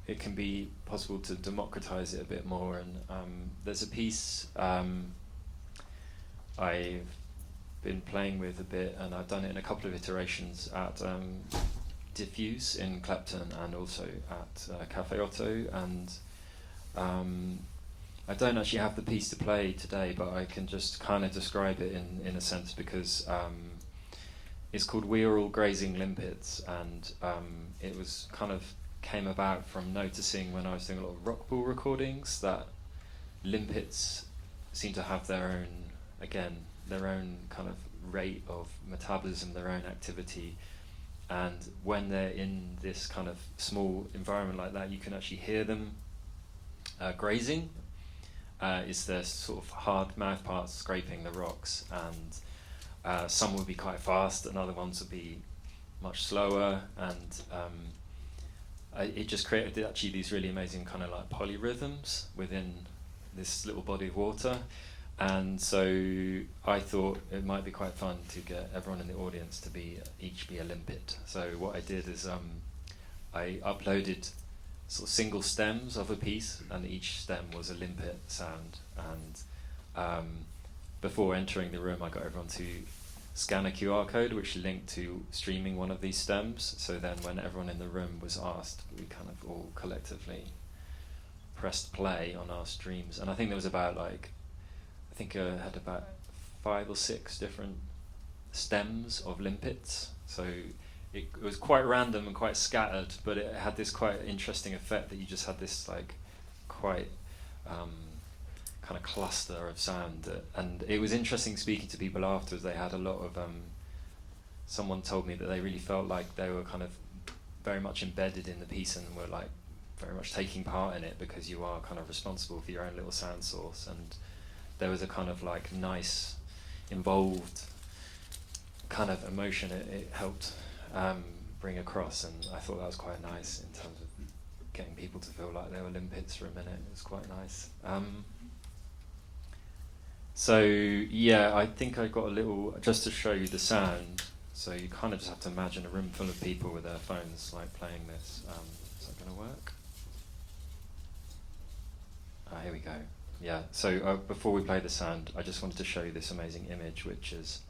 S2: it can be possible to democratize it a bit more, and there's a piece I've been playing with a bit, and I've done it in a couple of iterations at Diffuse in Clapton and also at Cafe Otto, and I don't actually have the piece to play today, but I can just kind of describe it in a sense, because it's called We Are All Grazing Limpets, and it was kind of came about from noticing when I was doing a lot of rock pool recordings that limpets seem to have their own kind of rate of metabolism, their own activity, and when they're in this kind of small environment like that, you can actually hear them grazing. It's their sort of hard mouth parts scraping the rocks, and some will be quite fast and other ones will be much slower, and it just created actually these really amazing kind of like polyrhythms within this little body of water. And so I thought it might be quite fun to get everyone in the audience to each be a limpet. So what I did is I uploaded sort of single stems of a piece, and each stem was a limpet sound. And before entering the room, I got everyone to scan a QR code which linked to streaming one of these stems. So then when everyone in the room was asked, we kind of all collectively pressed play on our streams. And I think there was about I had about 5 or 6 different stems of limpets. So it was quite random and quite scattered, but it had this quite interesting effect that you just had this like quite kind of cluster of sound. And it was interesting speaking to people afterwards. They had a lot of someone told me that they really felt like they were kind of very much embedded in the piece and were like very much taking part in it, because you are kind of responsible for your own little sound source. And there was a kind of like nice involved kind of emotion it helped bring across, and I thought that was quite nice in terms of getting people to feel like they were limpets for a minute. It was quite nice. So yeah, I think I got a little, just to show you the sound, so you kind of just have to imagine a room full of people with their phones like playing this. Is that going to work? Here we go. Yeah, so before we play the sound, I just wanted to show you this amazing image, which is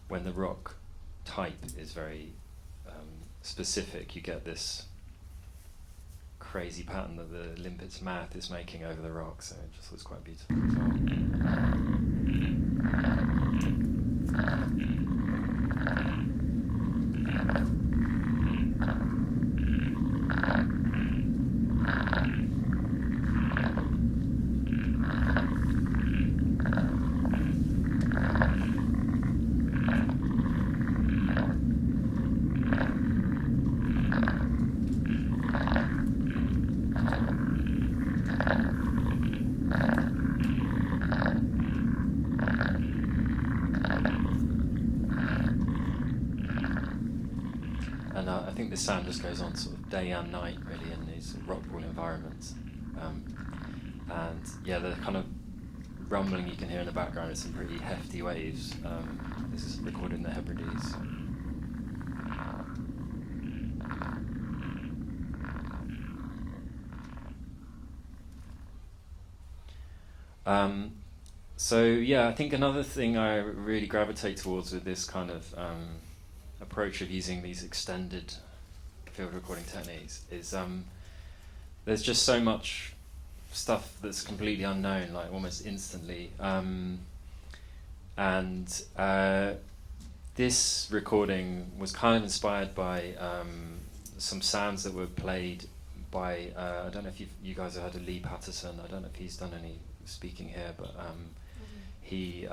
S2: when the rock type is very specific, you get this crazy pattern that the limpet's mouth is making over the rock, so it just looks quite beautiful as well. And I think this sound just goes on sort of day and night, really, in these rock pool environments. And yeah, the kind of rumbling you can hear in the background is some pretty hefty waves. This is recorded in the Hebrides. So yeah, I think another thing I really gravitate towards with this kind of approach of using these extended field recording techniques is there's just so much stuff that's completely unknown, like almost instantly. And this recording was kind of inspired by some sounds that were played by, I don't know if you guys have heard of Lee Patterson. I don't know if he's done any speaking here, but he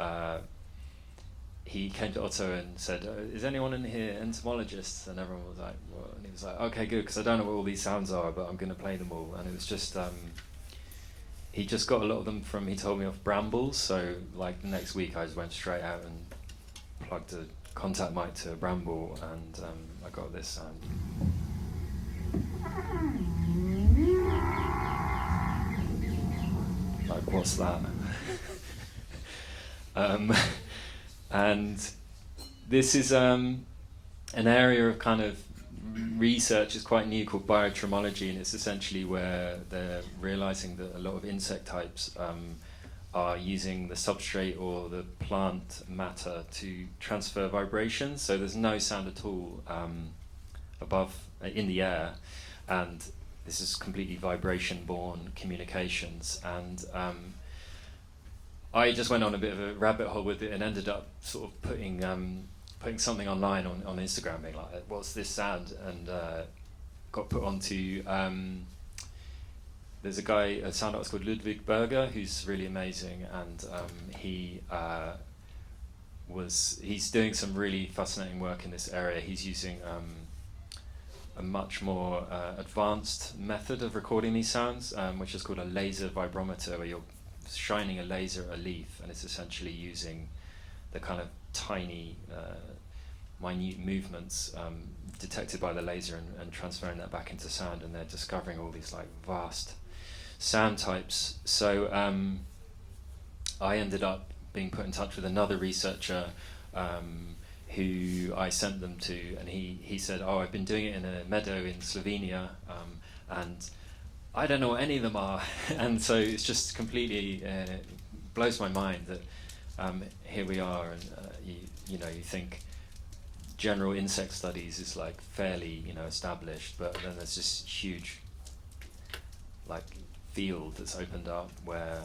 S2: came to Otto and said, is anyone in here entomologists? And everyone was like, what? And he was like, okay, good, because I don't know what all these sounds are, but I'm going to play them all. And it was just, he just got a lot of them from, he told me, off brambles. So like the next week I just went straight out and plugged a contact mic to a bramble, and I got this sound. Like, what's that? And this is an area of kind of research is quite new called biotremology, and it's essentially where they're realizing that a lot of insect types are using the substrate or the plant matter to transfer vibrations. So there's no sound at all above in the air, and this is completely vibration-borne communications. And I just went on a bit of a rabbit hole with it and ended up sort of putting something online on Instagram, being like, what's this sound? And got put onto, there's a sound artist called Ludwig Berger, who's really amazing, and he's doing some really fascinating work in this area. He's using a much more advanced method of recording these sounds, which is called a laser vibrometer, where you're shining a laser at a leaf, and it's essentially using the kind of tiny, minute movements detected by the laser and transferring that back into sound, and they're discovering all these like vast sound types. So I ended up being put in touch with another researcher who I sent them to, and he said, I've been doing it in a meadow in Slovenia, and I don't know what any of them are. And so it's just completely blows my mind that here we are, and you think general insect studies is like fairly established, but then there's this huge like field that's opened up where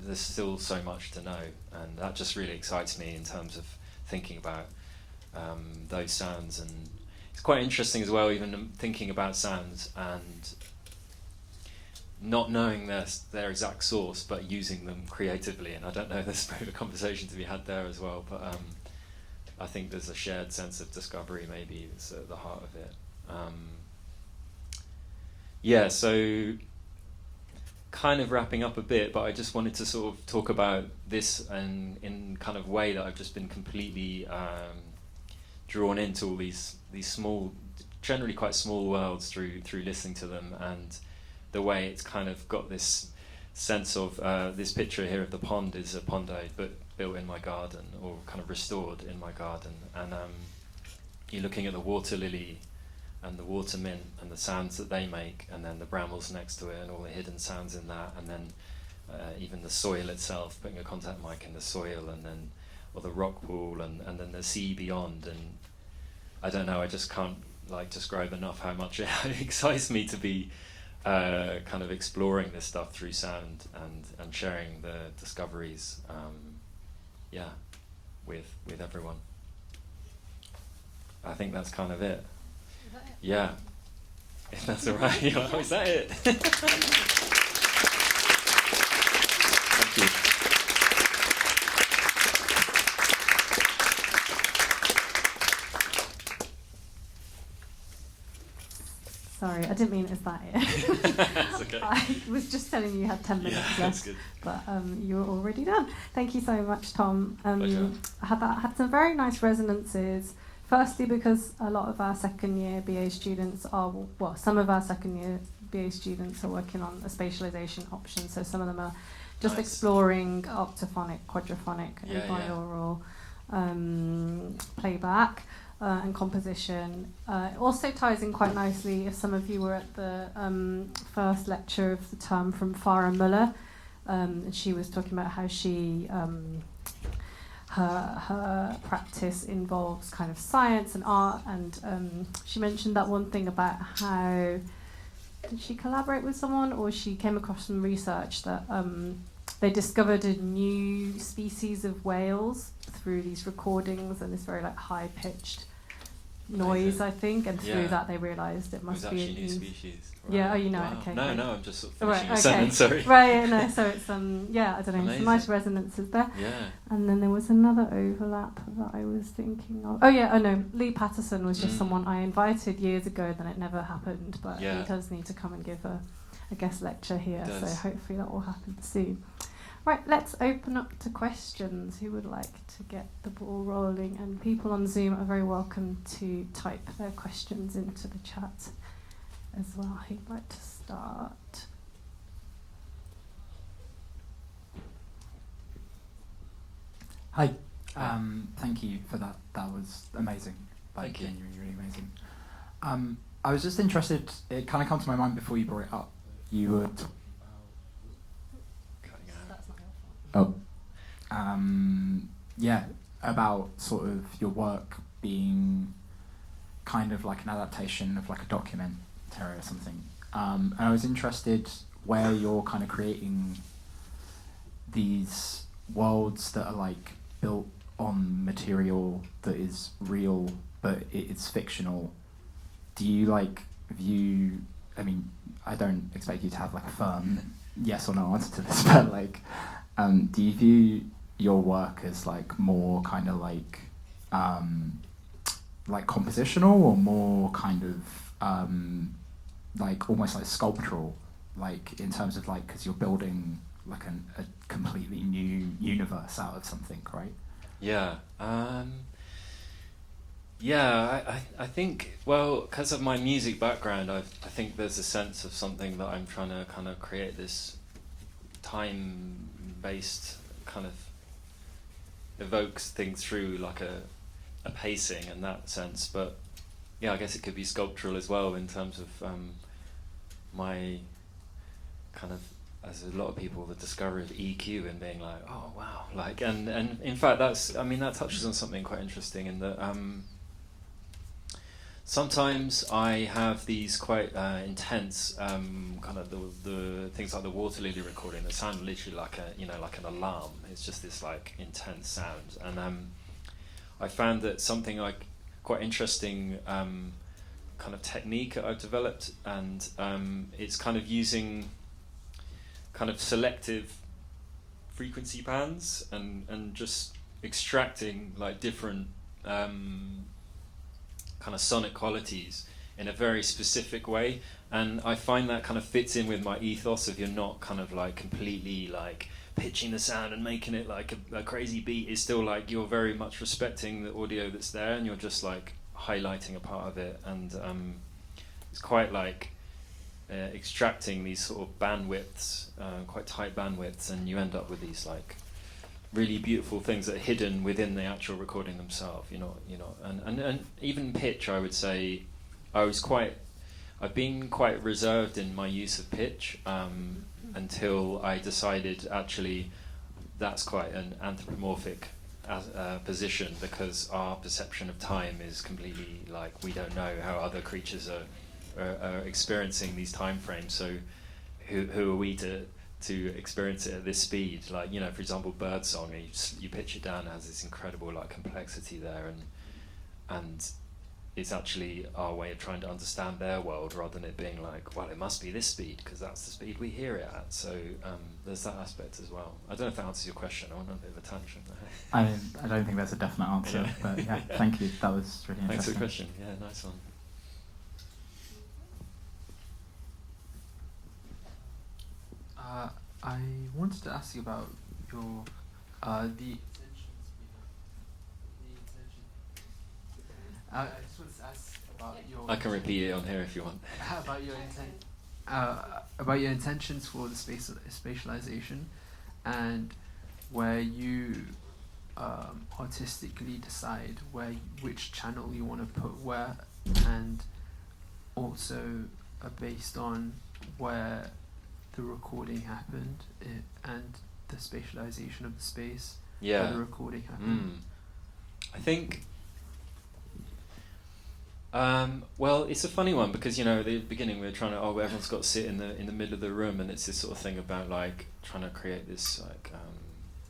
S2: there's still so much to know, and that just really excites me in terms of thinking about those sounds. And it's quite interesting as well, even thinking about sounds and not knowing their exact source, but using them creatively. And I don't know, there's probably a conversation to be had there as well, but I think there's a shared sense of discovery maybe that's at the heart of it. So kind of wrapping up a bit, but I just wanted to sort of talk about this and in kind of way that I've just been completely drawn into all these small, generally quite small worlds through listening to them, and the way it's kind of got this sense of this picture here of the pond is a pond I built in my garden, or kind of restored in my garden, and you're looking at the water lily and the water mint and the sounds that they make, and then the brambles next to it and all the hidden sounds in that, and then even the soil itself, putting a contact mic in the soil, and then or the rock pool, and then the sea beyond. And I don't know, I just can't like describe enough how much it excites me to be kind of exploring this stuff through sound and sharing the discoveries with everyone. I think that's kind of it.
S1: Is that it?
S2: Yeah, if that's all right. Oh, is that it? Thank you.
S1: Sorry. Sorry, I didn't mean it's that.
S2: That's okay.
S1: I was just telling you had 10 minutes
S2: Yeah,
S1: left,
S2: that's good.
S1: but you were already done. Thank you so much, Tom.
S2: Pleasure.
S1: I had some very nice resonances. Firstly, because a lot of our second year BA students are, well, some of our second year BA students are working on a spatialization option, so some of them are just
S2: Nice.
S1: exploring octophonic, quadraphonic, and binaural playback and composition. It also ties in quite nicely if some of you were at the first lecture of the term from Farah Muller. And she was talking about how she her practice involves kind of science and art, and she mentioned that one thing about how did she collaborate with someone, or she came across some research that they discovered a new species of whales through these recordings and this very like high pitched noise, I think, and through that they realised it must be a
S2: new species.
S1: Right. Yeah,
S2: Wow.
S1: Okay.
S2: No,
S1: right.
S2: no, I'm just sort of finishing
S1: right,
S2: a sentence, sorry.
S1: Right, no, so it's I don't know,
S2: Amazing.
S1: some nice resonances there.
S2: Yeah.
S1: And then there was another overlap that I was thinking of. Oh yeah, Lee Patterson was just someone I invited years ago, then it never happened, but he does need to come and give a guest lecture here, so hopefully that will happen soon. Right, let's open up to questions. Who would like to get the ball rolling? And people on Zoom are very welcome to type their questions into the chat as well. Who'd like to start?
S3: Hi. Thank you for that. That was amazing.
S2: Thank you.
S3: Genuinely really amazing. I was just interested, it kind of came to my mind before you brought it up. You were... about sort of your work being kind of like an adaptation of like a documentary or something. And I was interested where you're kind of creating these worlds that are like built on material that is real, but it's fictional. Do you like view, I mean, I don't expect you to have like a firm yes or no answer to this, but like, do you view your work as like more kind of like compositional, or more kind of like almost like sculptural, like in terms of like, because you're building like a completely new universe out of something, right?
S2: Yeah. I think, well, because of my music background, I think there's a sense of something that I'm trying to kind of create this time-based kind of evokes things through like a pacing in that sense. But yeah, I guess it could be sculptural as well in terms of my kind of, as a lot of people, the discovery of EQ and being like, oh wow, like, and in fact that touches on something quite interesting in that sometimes I have these quite intense kind of the things like the water lily recording that sound literally like like an alarm. It's just this like intense sound, and I found that something like quite interesting kind of technique that I've developed, and it's kind of using kind of selective frequency bands and just extracting like different kind of sonic qualities in a very specific way, and I find that kind of fits in with my ethos of you're not kind of like completely like pitching the sound and making it like a crazy beat. It's still like you're very much respecting the audio that's there, and you're just like highlighting a part of it, and it's quite like extracting these sort of bandwidths, quite tight bandwidths, and you end up with these like really beautiful things that are hidden within the actual recording themselves, and even pitch, I would say, I've been quite reserved in my use of pitch until I decided actually that's quite an anthropomorphic position, because our perception of time is completely like, we don't know how other creatures are experiencing these time frames, so who are we to experience it at this speed? Like, for example, birdsong, you pitch it down, it has this incredible like complexity there, and it's actually our way of trying to understand their world, rather than it being like, well, it must be this speed because that's the speed we hear it at. So there's that aspect as well. I don't know if that answers your question. I went on a bit of a tangent there.
S3: I don't think that's a definite answer,
S2: Yeah.
S3: but yeah, thank you. That was really interesting.
S2: Thanks for the question. Yeah, nice one.
S4: I wanted to ask you about your the intentions behind I just wanted to ask about your.
S2: I can repeat it on here if you want.
S4: About your about your intentions for the spatialization, and where you artistically decide which channel you want to put where, and also based on where the recording happened and the spatialization of the space where the recording happened.
S2: I think. Well, it's a funny one because at the beginning we were trying to everyone's got to sit in the middle of the room, and it's this sort of thing about like trying to create this like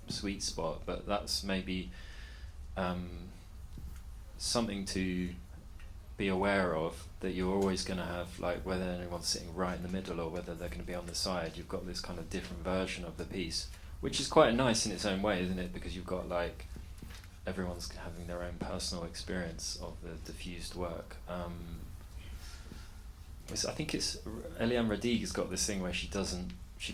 S2: sweet spot, but that's maybe something to be aware of, that you're always going to have, like, whether anyone's sitting right in the middle or whether they're going to be on the side, you've got this kind of different version of the piece, which is quite nice in its own way, isn't it? Because you've got like everyone's having their own personal experience of the diffused work. I think it's Eliane Radigue has got this thing where she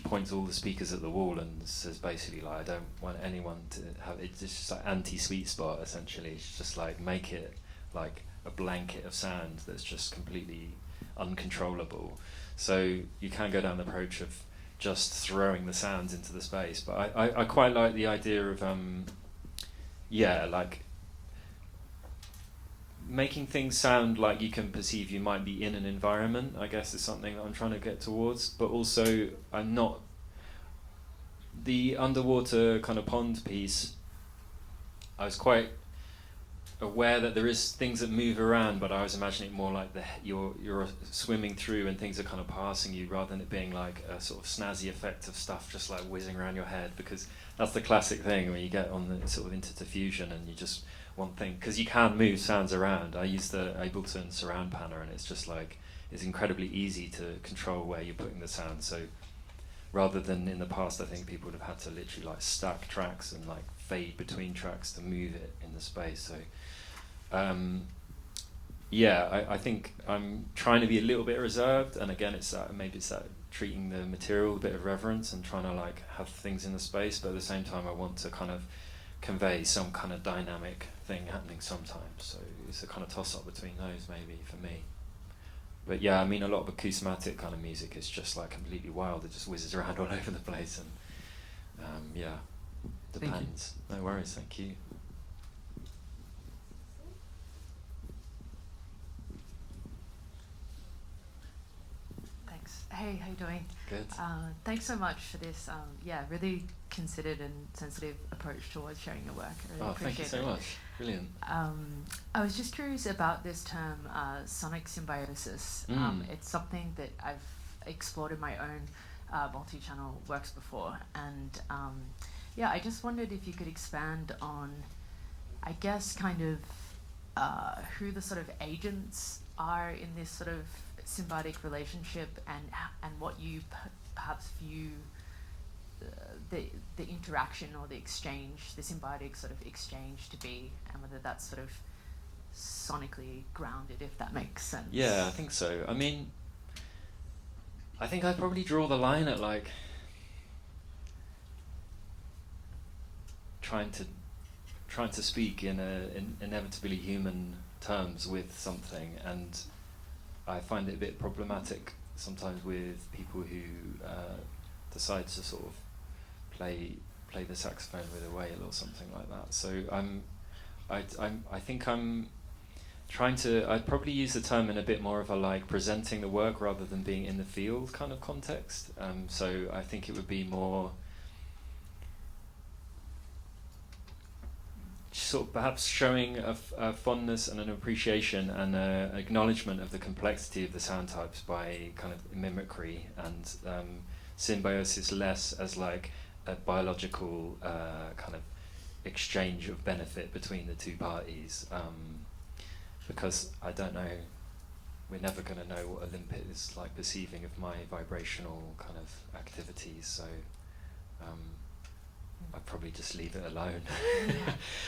S2: points all the speakers at the wall and says basically like, I don't want anyone to have it. It's just like anti-sweet spot essentially. It's just like make it like a blanket of sound that's just completely uncontrollable. So you can go down the approach of just throwing the sounds into the space, but I quite like the idea of like making things sound like you can perceive you might be in an environment, I guess, is something that I'm trying to get towards. But also, I'm not... The underwater kind of pond piece, I was quite aware that there is things that move around, but I was imagining it more like you're swimming through and things are kind of passing you, rather than it being like a sort of snazzy effect of stuff just like whizzing around your head, because that's the classic thing when you get on the sort of into diffusion and you just want thing, because you can move sounds around. I use the Ableton surround panner, and it's just like it's incredibly easy to control where you're putting the sound. So rather than in the past, I think people would have had to literally like stack tracks and like fade between tracks to move it in the space. So I think I'm trying to be a little bit reserved, and again it's that treating the material with a bit of reverence and trying to like have things in the space, but at the same time I want to kind of convey some kind of dynamic thing happening sometimes. So it's a kind of toss up between those maybe for me. But yeah, I mean a lot of acousmatic kind of music is just like completely wild. It just whizzes around all over the place, and depends. No worries, thank you.
S5: Hey, how you doing?
S2: Good.
S5: Thanks so much for this, really considered and sensitive approach towards sharing your work. I really appreciate
S2: thank you so much. Brilliant.
S5: I was just curious about this term, sonic symbiosis. It's something that I've explored in my own multi-channel works before, and I just wondered if you could expand on, I guess, kind of who the sort of agents are in this sort of symbiotic relationship, and what you perhaps view the interaction or the exchange, the symbiotic sort of exchange to be, and whether that's sort of sonically grounded, if that makes sense.
S2: Yeah, I think so. I mean, I think I'd probably draw the line at like trying to speak in inevitably human terms with something, and I find it a bit problematic sometimes with people who decide to sort of play the saxophone with a whale or something like that. So I think I'm trying to. I'd probably use the term in a bit more of a like presenting the work rather than being in the field kind of context. So I think it would be more sort of perhaps showing a fondness and an appreciation and an acknowledgement of the complexity of the sound types by kind of mimicry, and symbiosis less as like a biological kind of exchange of benefit between the two parties, because I don't know, we're never going to know what Olympus is like perceiving of my vibrational kind of activities, so I'd probably just leave it alone.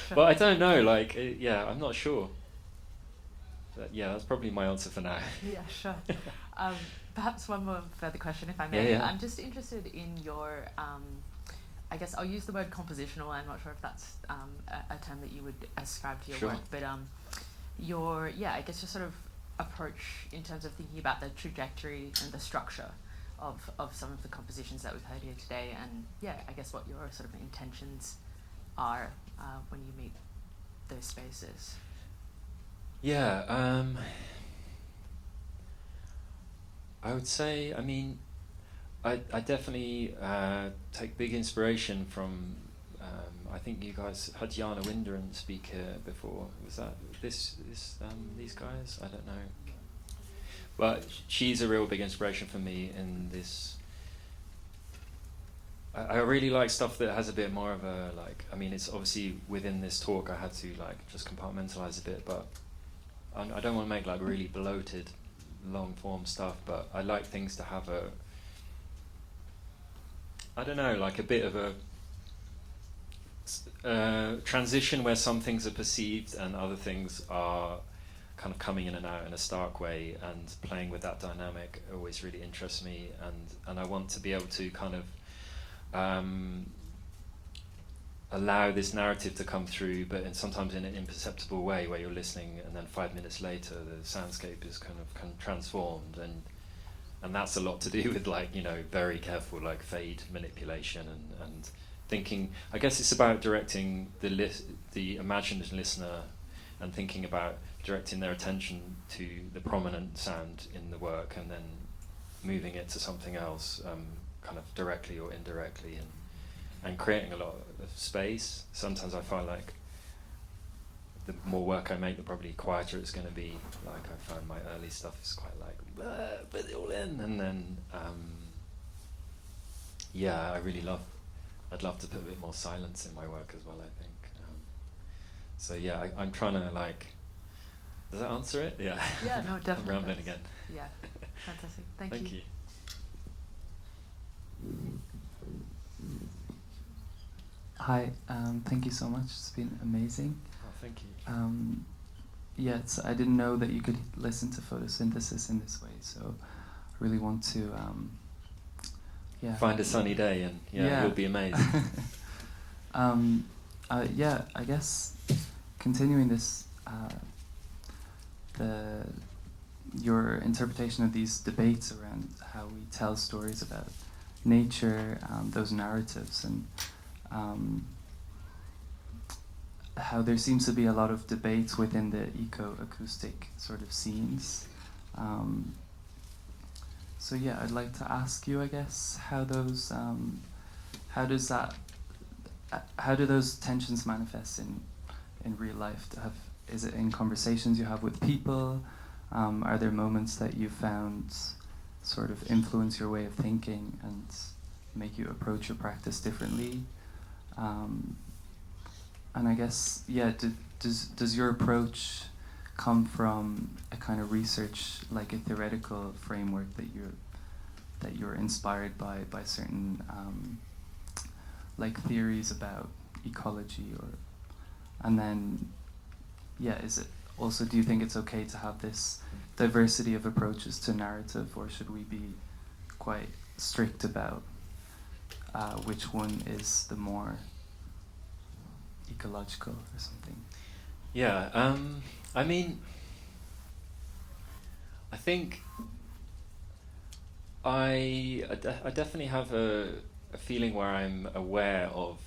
S5: Sure.
S2: But I don't know, like, I'm not sure. But yeah, that's probably my answer for now.
S5: Yeah, sure. Perhaps one more further question, if I may.
S2: Yeah.
S5: I'm just interested in your, I guess I'll use the word compositional. I'm not sure if that's a term that you would ascribe to your
S2: Sure.
S5: work, but I guess your sort of approach in terms of thinking about the trajectory and the structure of some of the compositions that we've heard here today, and I guess what your sort of intentions are when you meet those spaces.
S2: Yeah, I would say, I mean, I definitely take big inspiration from, I think you guys had Jana Winderen speak here before. Was that these guys? I don't know. But she's a real big inspiration for me in this. I really like stuff that has a bit more of a, like, I mean, it's obviously within this talk I had to like just compartmentalize a bit, but I don't want to make like really bloated long form stuff, but I like things to have a, I don't know, like a bit of a transition where some things are perceived and other things are kind of coming in and out in a stark way, and playing with that dynamic always really interests me, and I want to be able to kind of allow this narrative to come through, but sometimes in an imperceptible way, where you're listening and then 5 minutes later the soundscape is kind of transformed, and that's a lot to do with, like, you know, very careful like fade manipulation and thinking. I guess it's about directing the imagined listener and thinking about directing their attention to the prominent sound in the work and then moving it to something else, kind of directly or indirectly, and creating a lot of space. Sometimes I find like the more work I make, the probably quieter it's going to be. Like, I find my early stuff is quite like, put it all in, and then I'd love to put a bit more silence in my work as well, I think. I'm trying to, like, does that answer it? Yeah.
S5: Yeah, no, definitely.
S2: I'm rambling again.
S5: Yeah, fantastic. Thank
S2: Thank you.
S6: Hi, thank you so much. It's been amazing.
S2: Oh, thank you.
S6: I didn't know that you could listen to photosynthesis in this way, so I really want to
S2: find a sunny day and you'll be amazed.
S6: I guess continuing this, your interpretation of these debates around how we tell stories about nature, those narratives, and how there seems to be a lot of debates within the eco-acoustic sort of scenes. I'd like to ask you, I guess, how do those tensions manifest in real life? Is it in conversations you have with people? Are there moments that you found sort of influence your way of thinking and make you approach your practice differently? And I guess, does your approach come from a kind of research, like a theoretical framework that you're inspired by certain like theories about ecology, is it also, do you think it's okay to have this diversity of approaches to narrative, or should we be quite strict about which one is the more ecological or something?
S2: Yeah, I mean, I think I definitely have a feeling where I'm aware of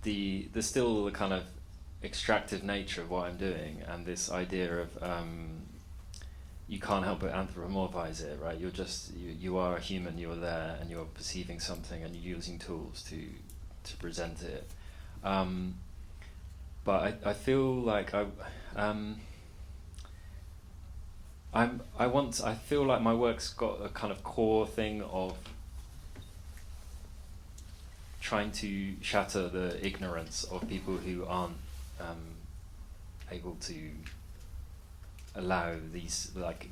S2: the still the kind of extractive nature of what I'm doing, and this idea of you can't help but anthropomorphize it, right? You are a human, you're there, and you're perceiving something, and you're using tools to present it. But I feel like I feel like my work's got a kind of core thing of trying to shatter the ignorance of people who aren't able to allow these, like,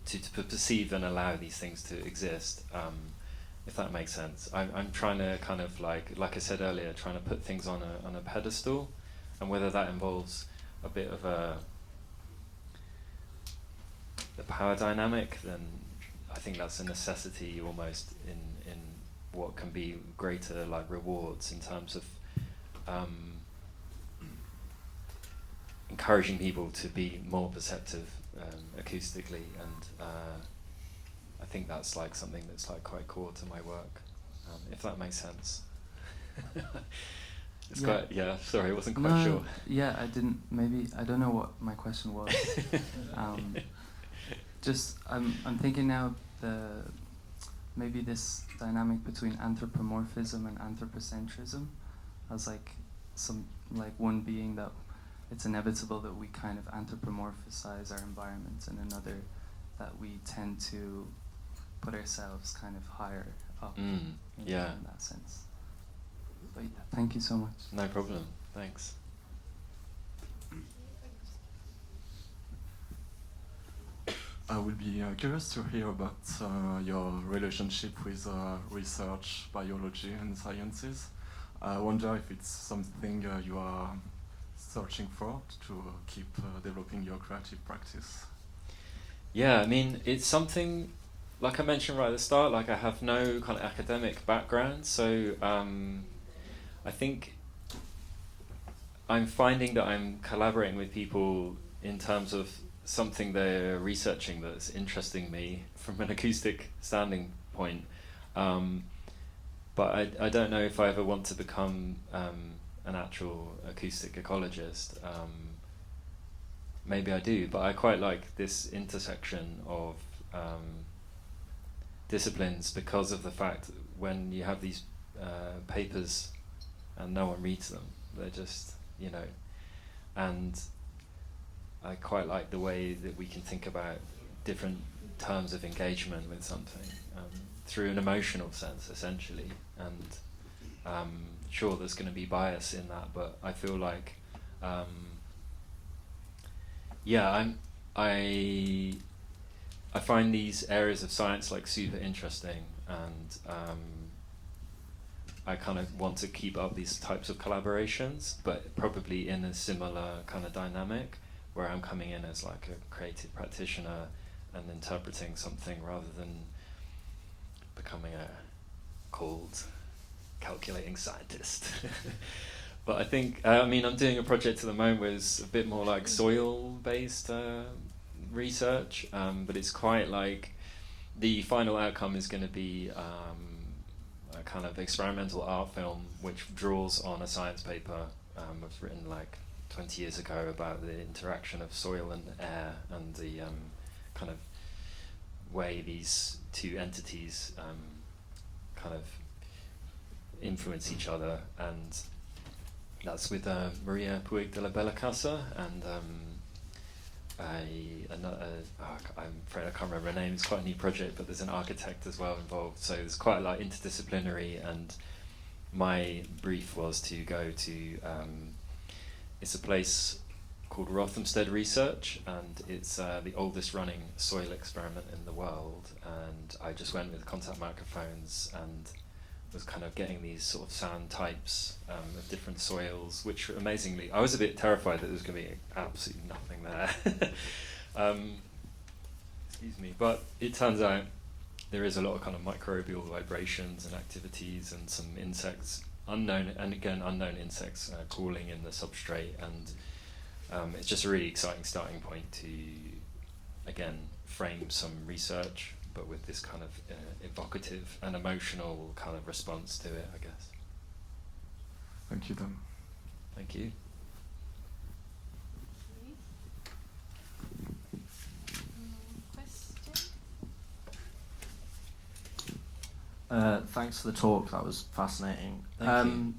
S2: to perceive and allow these things to exist, if that makes sense. I'm trying to kind of, like I said earlier, trying to put things on a pedestal, and whether that involves a bit of the power dynamic, then I think that's a necessity almost in what can be greater like rewards in terms of encouraging people to be more perceptive acoustically, and I think that's like something that's like quite core to my work, if that makes sense. It's quite, sorry, I wasn't quite sure.
S6: Yeah, I didn't, maybe, I don't know what my question was. Just, I'm thinking now maybe this dynamic between anthropomorphism and anthropocentrism as like one being that it's inevitable that we kind of anthropomorphize our environments, and another that we tend to put ourselves kind of higher up in that sense. But yeah, thank you so much.
S2: No problem, thanks.
S7: I would be curious to hear about your relationship with research, biology and sciences. I wonder if it's something you are searching for to keep developing your creative practice.
S2: Yeah, I mean, it's something, like I mentioned right at the start, like I have no kind of academic background, so I think I'm finding that I'm collaborating with people in terms of something they're researching that's interesting me from an acoustic standing point. But I don't know if I ever want to become an actual acoustic ecologist. Maybe I do, but I quite like this intersection of disciplines because of the fact that when you have these papers and no one reads them, they're just, and I quite like the way that we can think about different terms of engagement with something through an emotional sense, essentially. And sure, there's going to be bias in that, but I feel like, I find these areas of science like super interesting, and I kind of want to keep up these types of collaborations, but probably in a similar kind of dynamic, where I'm coming in as like a creative practitioner and interpreting something rather than becoming a cold, calculating scientist. But I think, I'm doing a project at the moment where it's a bit more like soil-based research, but it's quite like, the final outcome is going to be a kind of experimental art film which draws on a science paper I've written like 20 years ago about the interaction of soil and air, and the kind of way these two entities kind of influence each other, and that's with Maria Puig de la Bella Casa and I'm afraid I can't remember her name. It's quite a new project, but there's an architect as well involved, so it's quite like interdisciplinary, and my brief was to go to it's a place called Rothamsted Research, and it's the oldest running soil experiment in the world, and I just went with contact microphones and was kind of getting these sort of sound types of different soils, which amazingly, I was a bit terrified that there was going to be absolutely nothing there. Excuse me, but it turns out there is a lot of kind of microbial vibrations and activities, and some insects, unknown insects crawling in the substrate, and it's just a really exciting starting point to, again, frame some research, but with this kind of evocative and emotional kind of response to it, I guess.
S7: Thank you, Dan.
S2: Thank you.
S8: Thanks for the talk. That was fascinating.
S2: Thank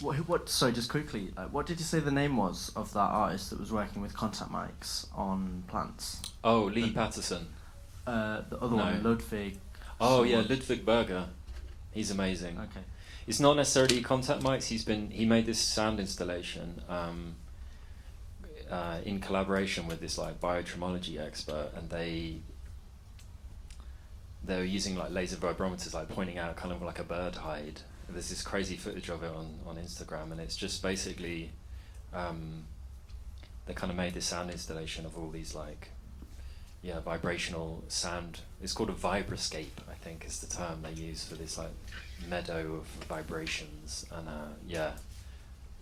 S2: you.
S8: Sorry, just quickly, what did you say the name was of that artist that was working with contact mics on plants?
S2: Oh, Lee Patterson.
S8: The other one, Ludwig.
S2: Oh yeah, Ludwig Berger. He's amazing.
S8: Okay.
S2: It's not necessarily contact mics. He made this sound installation in collaboration with this like biotremology expert, and they were using like laser vibrometers, like pointing out kind of like a bird hide. There's this crazy footage of it on Instagram, and it's just basically they kind of made this sound installation of all these like vibrational sound. It's called a vibrascape, I think, is the term they use for this like meadow of vibrations. And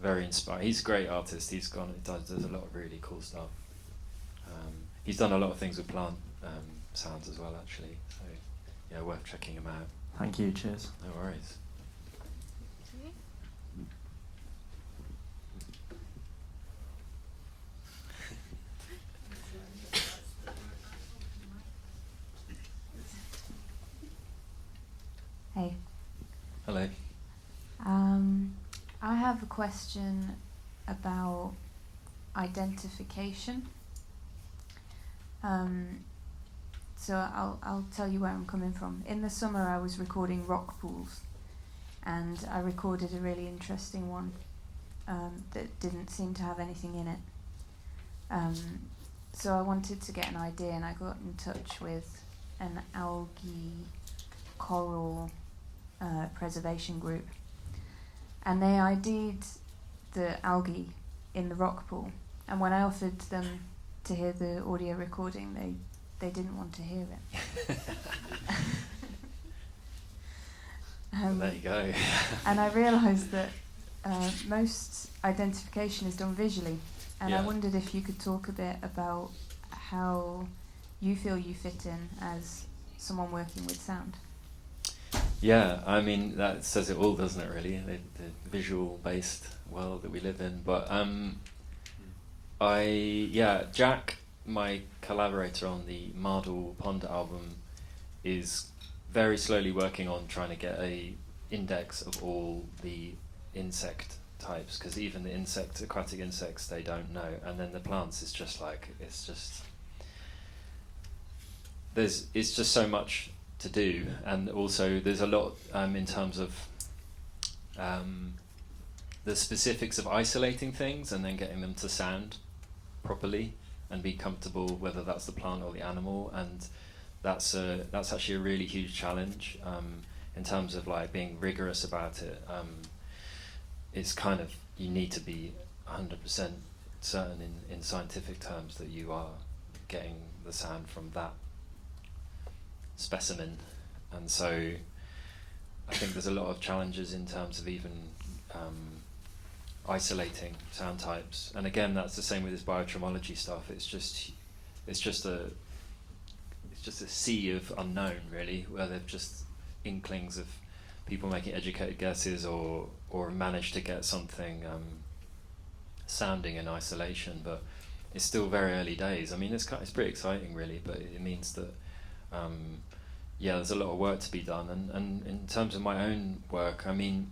S2: very inspiring. He's a great artist. He does a lot of really cool stuff. He's done a lot of things with plant sounds as well, actually. So yeah, worth checking him out.
S8: Thank you. Cheers.
S2: No worries.
S9: Hey.
S2: Hello.
S9: I have a question about identification. So I'll tell you where I'm coming from. In the summer I was recording rock pools, and I recorded a really interesting one that didn't seem to have anything in it. So I wanted to get an idea, and I got in touch with an algae coral preservation group, and they ID'd the algae in the rock pool, and when I offered them to hear the audio recording, they didn't want to hear it.
S2: There you go.
S9: And I realised that most identification is done visually, and I wondered if you could talk a bit about how you feel you fit in as someone working with sound.
S2: Yeah, I mean, that says it all, doesn't it, really? The visual-based world that we live in. But Jack, my collaborator on the Mardel Pond album, is very slowly working on trying to get a index of all the insect types, because even the aquatic insects, they don't know. And then the plants is just like, it's just so much to do, and also there's a lot in terms of the specifics of isolating things and then getting them to sound properly and be comfortable, whether that's the plant or the animal, and that's actually a really huge challenge in terms of like being rigorous about it. It's kind of, you need to be 100% certain in scientific terms that you are getting the sound from that specimen, and so I think there's a lot of challenges in terms of even isolating sound types. And again, that's the same with this biotremology stuff. It's just a sea of unknown, really, where they've just inklings of people making educated guesses or managed to get something sounding in isolation, but it's still very early days. I mean, it's pretty exciting, really, but it means that there's a lot of work to be done. And in terms of my own work, I mean,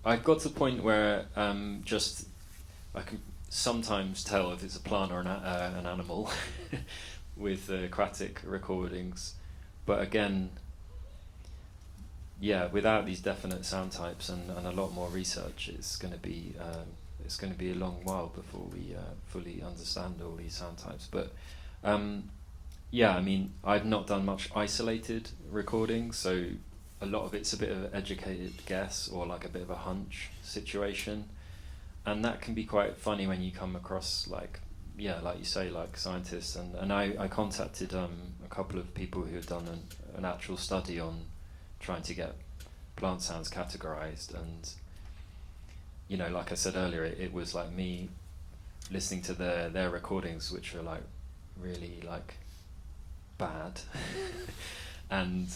S2: I've got to the point where I can sometimes tell if it's a plant or an animal with aquatic recordings, but again, without these definite sound types and a lot more research, it's going to be a long while before we fully understand all these sound types. But I mean, I've not done much isolated recording, so a lot of it's a bit of an educated guess or like a bit of a hunch situation, and that can be quite funny when you come across like you say, like scientists. And I contacted a couple of people who had done an actual study on trying to get plant sounds categorized, and like I said earlier, it was like me listening to their recordings, which were like really like bad and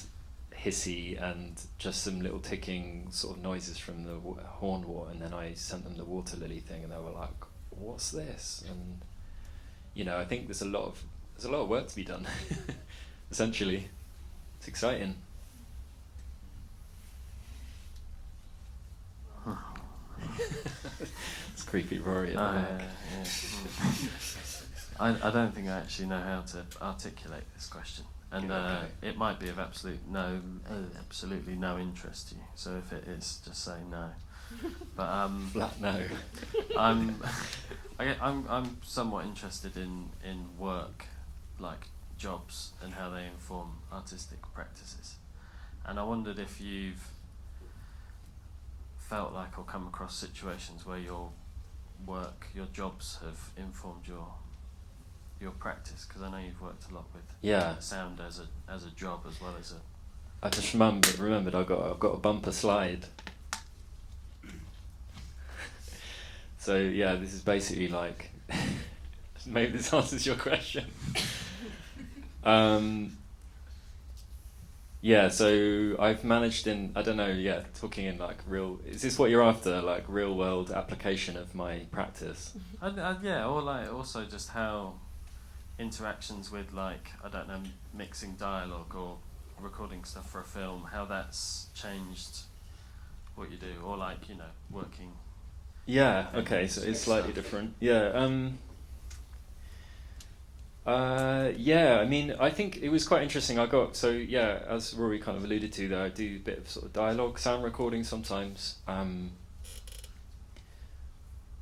S2: hissy and just some little ticking sort of noises from the hornwort, and then I sent them the water lily thing, and they were like, "What's this?" And I think there's a lot of work to be done. Essentially, it's exciting. It's creepy, Rory.
S8: I don't think I actually know how to articulate this question, and it might be of absolutely no interest to you. So if it is, just say no. But
S2: flat no.
S8: I'm somewhat interested in work, like jobs, and how they inform artistic practices, and I wondered if you've felt like or come across situations where your work, your jobs have informed your your practice? Because I know you've worked a lot with sound as a job as well as a.
S2: I just remembered I've got a bumper slide. So yeah, this is basically like maybe this answers your question. Yeah, so I've managed talking in like real. Is this what you're after? Like real world application of my practice?
S8: Yeah, or like also just how interactions with like mixing dialogue or recording stuff for a film, how that's changed what you do, or like working.
S2: Yeah. Okay. So it's slightly different. Yeah. I mean, I think it was quite interesting. As Rory kind of alluded to there, I do a bit of sort of dialogue, sound recording sometimes.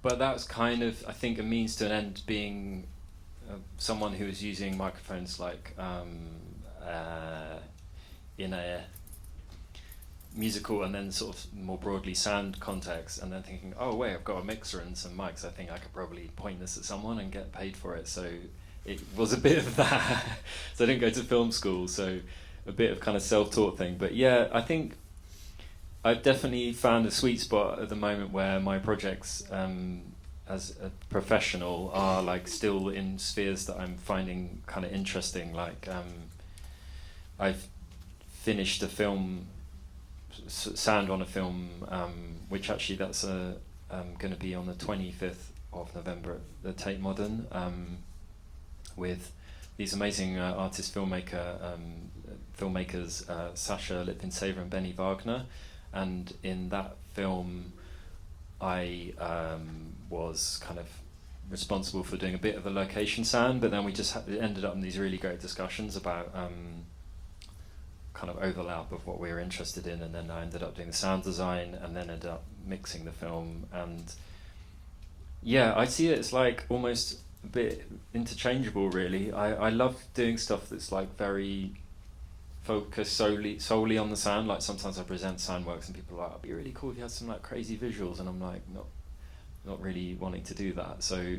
S2: But that's kind of, I think, a means to an end, being someone who is using microphones like in a musical and then sort of more broadly sound context, and then thinking, oh wait, I've got a mixer and some mics, I think I could probably point this at someone and get paid for it. So it was a bit of that. So I didn't go to film school, so a bit of kind of self-taught thing. But yeah, I think I've definitely found a sweet spot at the moment where my projects as a professional are like still in spheres that I'm finding kind of interesting. Like I've finished a film, sound on a film, which actually that's going to be on the 25th of November at the Tate Modern, with these amazing filmmakers, Sasha Litvin-Saver and Benny Wagner. And in that film, I was kind of responsible for doing a bit of the location sound, but then we just ended up in these really great discussions about kind of overlap of what we were interested in, and then I ended up doing the sound design and then ended up mixing the film. And yeah, I see it as like almost a bit interchangeable, really. I love doing stuff that's like very focused solely on the sound. Like sometimes I present sound works and people are like, it'd be really cool if you had some like crazy visuals, and I'm like not really wanting to do that. So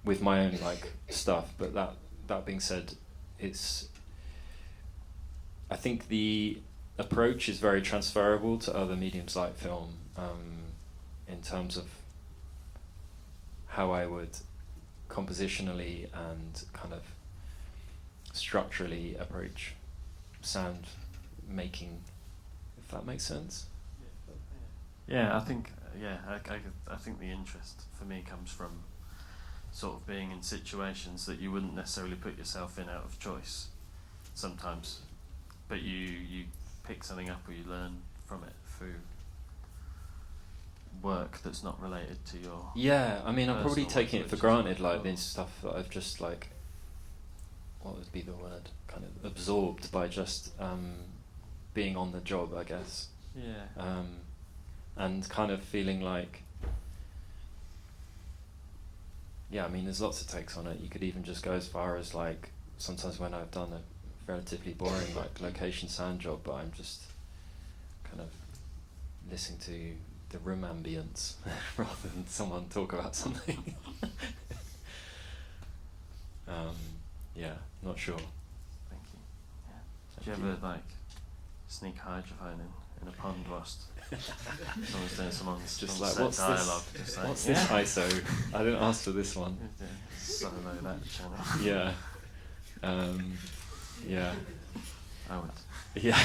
S2: with my own like stuff, but that being said, I think the approach is very transferable to other mediums like film, in terms of how I would compositionally and kind of structurally approach sound making, if that makes sense.
S8: Yeah, I think I think the interest for me comes from sort of being in situations that you wouldn't necessarily put yourself in out of choice sometimes, but you pick something up or you learn from it through work that's not related to your.
S2: Yeah, I mean, I'm probably
S8: personal
S2: taking it for granted, like this stuff that I've just like, what would be the word, kind of absorbed by just being on the job, I guess.
S8: Yeah.
S2: And kind of feeling like, yeah, I mean, there's lots of takes on it. You could even just go as far as like, sometimes when I've done a relatively boring like location sound job, but I'm just kind of listening to the room ambience rather than someone talk about something. Yeah, not sure.
S8: Thank you. Yeah. Do you ever like sneak hydrophone in a pond whilst someone's doing someone's
S2: just like,
S8: set
S2: what's
S8: dialogue?
S2: this?
S8: Just like,
S2: What's this ISO? I didn't ask for this one.
S8: Solo that channel.
S2: Yeah. Yeah.
S8: I would.
S2: Yeah.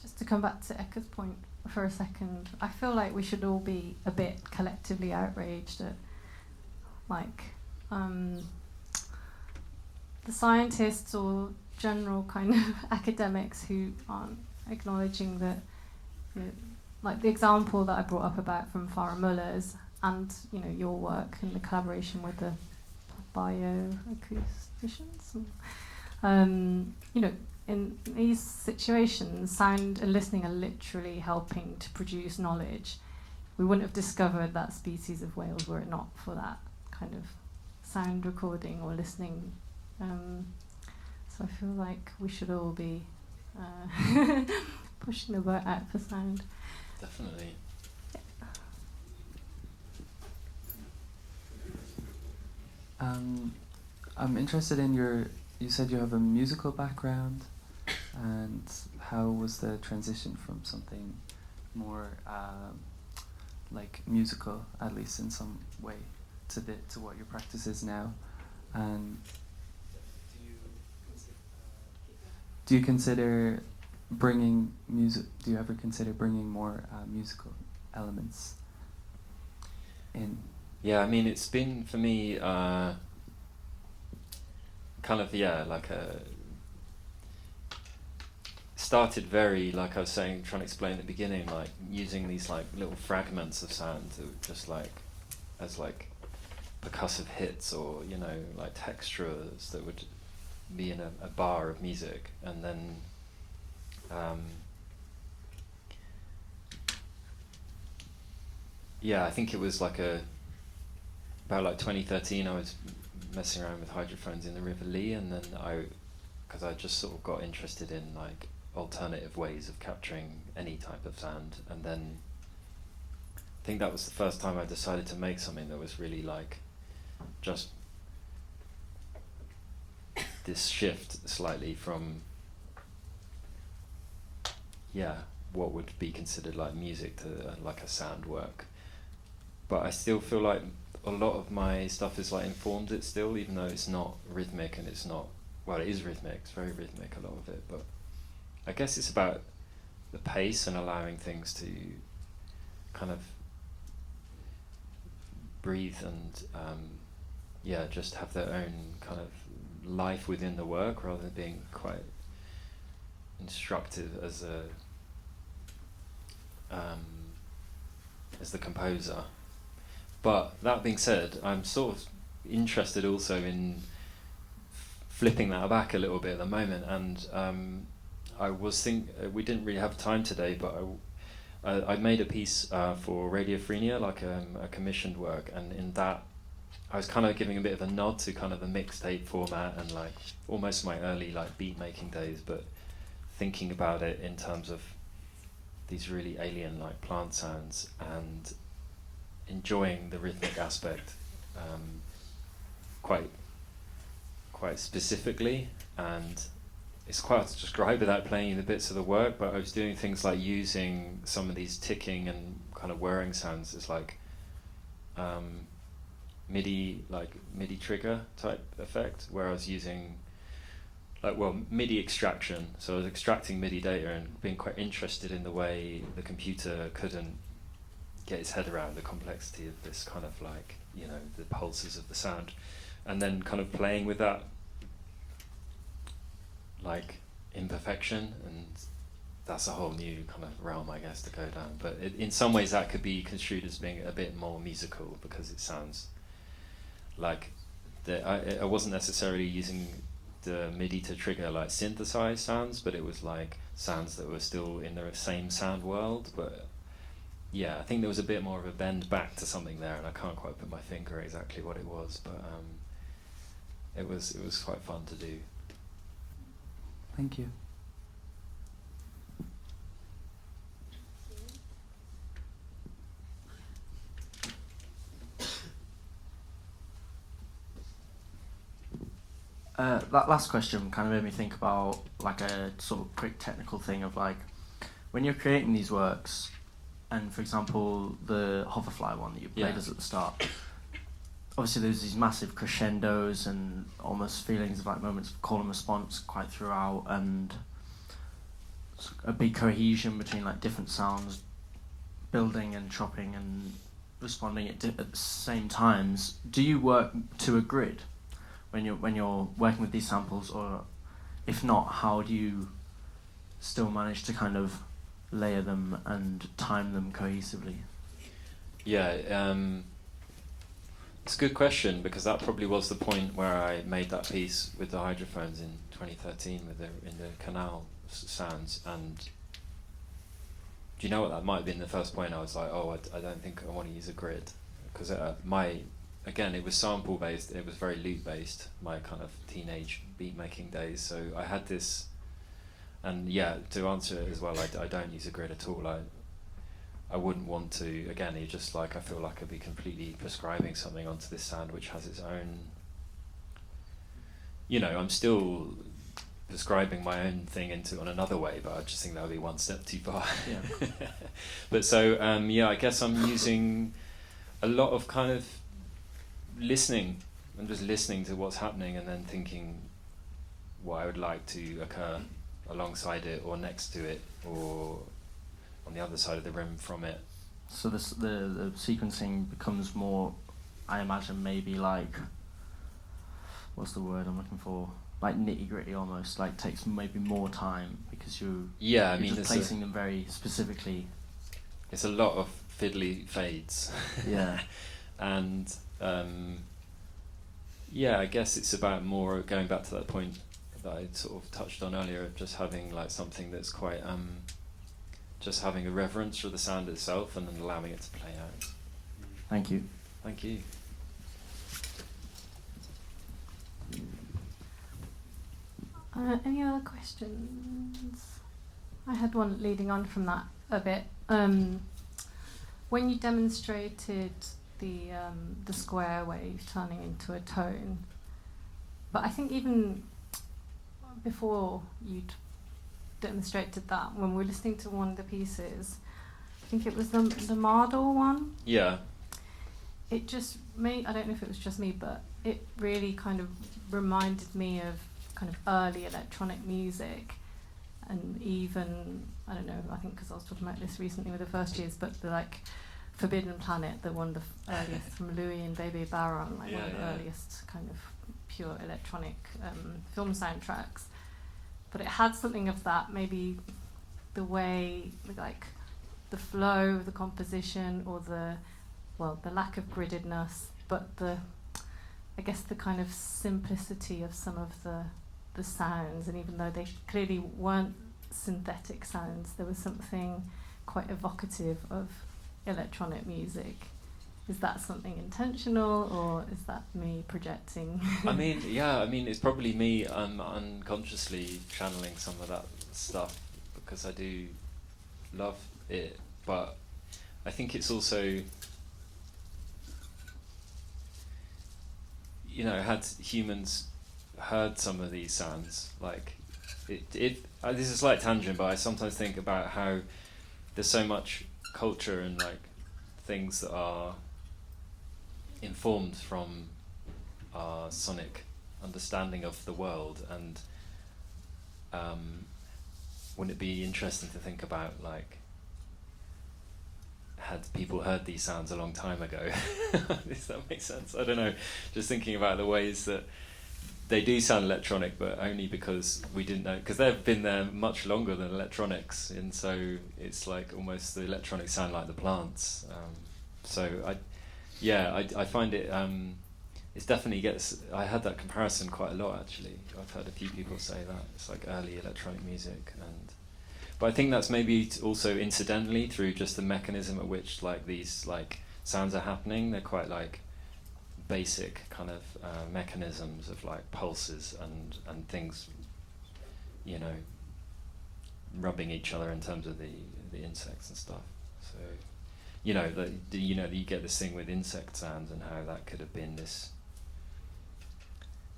S1: Just to come back to Ekka's point for a second, I feel like we should all be a bit collectively outraged at like the scientists or general kind of academics who aren't acknowledging that, like the example that I brought up about from Farah Muller's and your work and the collaboration with the bioacousticians. In these situations, sound and listening are literally helping to produce knowledge. We wouldn't have discovered that species of whales were it not for that kind of sound recording or listening. So So I feel like we should all be pushing the boat out for sound.
S2: Definitely.
S6: I'm interested in you said you have a musical background, and how was the transition from something more like musical, at least in some way, to what your practice is now? And do you consider bringing music? Do you ever consider bringing more musical elements in?
S2: Yeah, I mean, it's been for me kind of, like started very, like I was saying, trying to explain at the beginning, like using these like little fragments of sound to just like as like percussive hits, or you know, like textures that would be in a bar of music, and then I think it was like about like 2013, I was messing around with hydrophones in the River Lee, and then because I just sort of got interested in like alternative ways of capturing any type of sound, and then I think that was the first time I decided to make something that was really like just this shift slightly from what would be considered like music to like a sound work. But I still feel like a lot of my stuff is like informed it still, even though it's not rhythmic, and it's not, well, it is rhythmic, it's very rhythmic, a lot of it, but I guess it's about the pace and allowing things to kind of breathe and just have their own kind of life within the work, rather than being quite instructive as the composer. But that being said, I'm sort of interested also in flipping that back a little bit at the moment, and I was we didn't really have time today, but I made a piece for Radio Frenia, like a commissioned work, and in that I was kind of giving a bit of a nod to kind of the mixtape format and like almost my early like beat making days, but thinking about it in terms of these really alien like plant sounds and enjoying the rhythmic aspect quite specifically. And it's quite hard to describe without playing the bits of the work, but I was doing things like using some of these ticking and kind of whirring sounds as like MIDI trigger type effect, where I was using MIDI extraction. So I was extracting MIDI data and being quite interested in the way the computer couldn't get its head around the complexity of this kind of like, you know, the pulses of the sound, and then kind of playing with that like imperfection, and that's a whole new kind of realm, I guess, to go down. But in some ways that could be construed as being a bit more musical, because it sounds like I wasn't necessarily using the MIDI to trigger like synthesized sounds, but it was like sounds that were still in the same sound world. But yeah, I think there was a bit more of a bend back to something there, and I can't quite put my finger exactly what it was, but it was quite fun to do.
S6: Thank you.
S10: That last question kind of made me think about like a sort of quick technical thing of like, when you're creating these works, and for example the hoverfly one that you played us at the start, obviously there's these massive crescendos and almost feelings of like moments of call and response quite throughout, and a big cohesion between like different sounds building and chopping and responding at the same times. Do you work to a grid when you're working with these samples, or if not, how do you still manage to kind of layer them and time them cohesively?
S2: Yeah, it's a good question, because that probably was the point where I made that piece with the hydrophones in 2013 with in the canal sounds. And do you know what, that might have been the first point I was like, oh, I don't think I want to use a grid, because my again, it was sample based. It was very loop based. My kind of teenage beat making days. So I had this, and yeah, to answer it as well, I don't use a grid at all. I wouldn't want to. Again, it's just like I feel like I'd be completely prescribing something onto this sound which has its own. You know, I'm still prescribing my own thing into on another way, but I just think that would be one step too far.
S10: Yeah.
S2: But so yeah, I guess I'm using a lot of kind of listening. I'm just listening to what's happening and then thinking what I would like to occur alongside it or next to it or on the other side of the room from it.
S10: So the sequencing becomes more, I imagine, maybe like, what's the word I'm looking for? Like nitty gritty almost. Like takes maybe more time because you're just placing them very specifically.
S2: It's a lot of fiddly fades.
S10: Yeah.
S2: And yeah, I guess it's about more going back to that point that I sort of touched on earlier of just having like something that's quite just having a reverence for the sound itself and then allowing it to play out.
S10: Thank you.
S2: Thank you.
S1: Any other questions? I had one leading on from that a bit. When you demonstrated the square wave turning into a tone, but I think even before you'd demonstrated that, when we were listening to one of the pieces, I think it was the Mardor one.
S2: Yeah.
S1: It just made, I don't know if it was just me, but it really kind of reminded me of kind of early electronic music, and even, I don't know, I think because I was talking about this recently with the first years, but the like Forbidden Planet, the one of the earliest from Louis and Bebe Baron, like one of the earliest kind of pure electronic film soundtracks. But it had something of that, maybe the way, like the flow of the composition, or the lack of griddedness, but I guess the kind of simplicity of some of the sounds, and even though they clearly weren't synthetic sounds, there was something quite evocative of electronic music. Is that something intentional, or is that me projecting?
S2: I mean, it's probably me unconsciously channeling some of that stuff because I do love it, but I think it's also, you know, had humans heard some of these sounds, like this is a slight tangent, but I sometimes think about how there's so much culture and like things that are informed from our sonic understanding of the world, and wouldn't it be interesting to think about, like, had people heard these sounds a long time ago? Does that make sense? I don't know, just thinking about the ways that they do sound electronic, but only because we didn't know, because they've been there much longer than electronics, and so it's like almost the electronics sound like the plants. So I find it, it's definitely gets, I had that comparison quite a lot actually. I've heard a few people say that, it's like early electronic music, but I think that's maybe also incidentally through just the mechanism at which like these like sounds are happening. They're quite like basic kind of mechanisms of like pulses and things, you know, rubbing each other in terms of the insects and stuff. So, you know, you get this thing with insect sounds and how that could have been this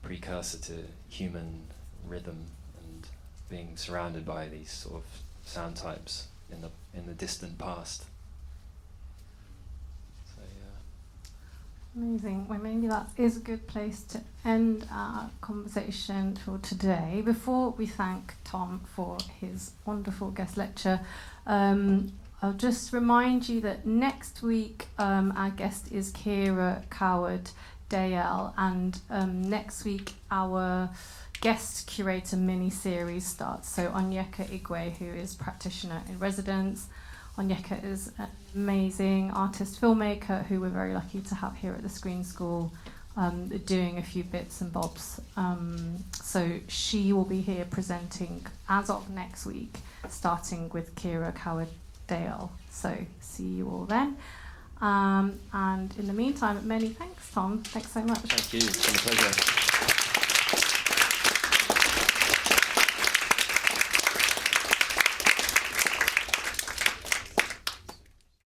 S2: precursor to human rhythm and being surrounded by these sort of sound types in the distant past. So yeah.
S1: Amazing. Well, maybe that is a good place to end our conversation for today. Before we thank Tom for his wonderful guest lecture, I'll just remind you that next week our guest is Kira Coward-Dale, and next week our guest curator mini-series starts. So Onyeka Igwe, who is practitioner in residence. Onyeka is an amazing artist filmmaker who we're very lucky to have here at the Screen School, doing a few bits and bobs. So she will be here presenting as of next week, starting with Kira Coward-Dale. So see you all then. And in the meantime, many thanks, Tom. Thanks so much.
S2: Thank you. It's been a pleasure.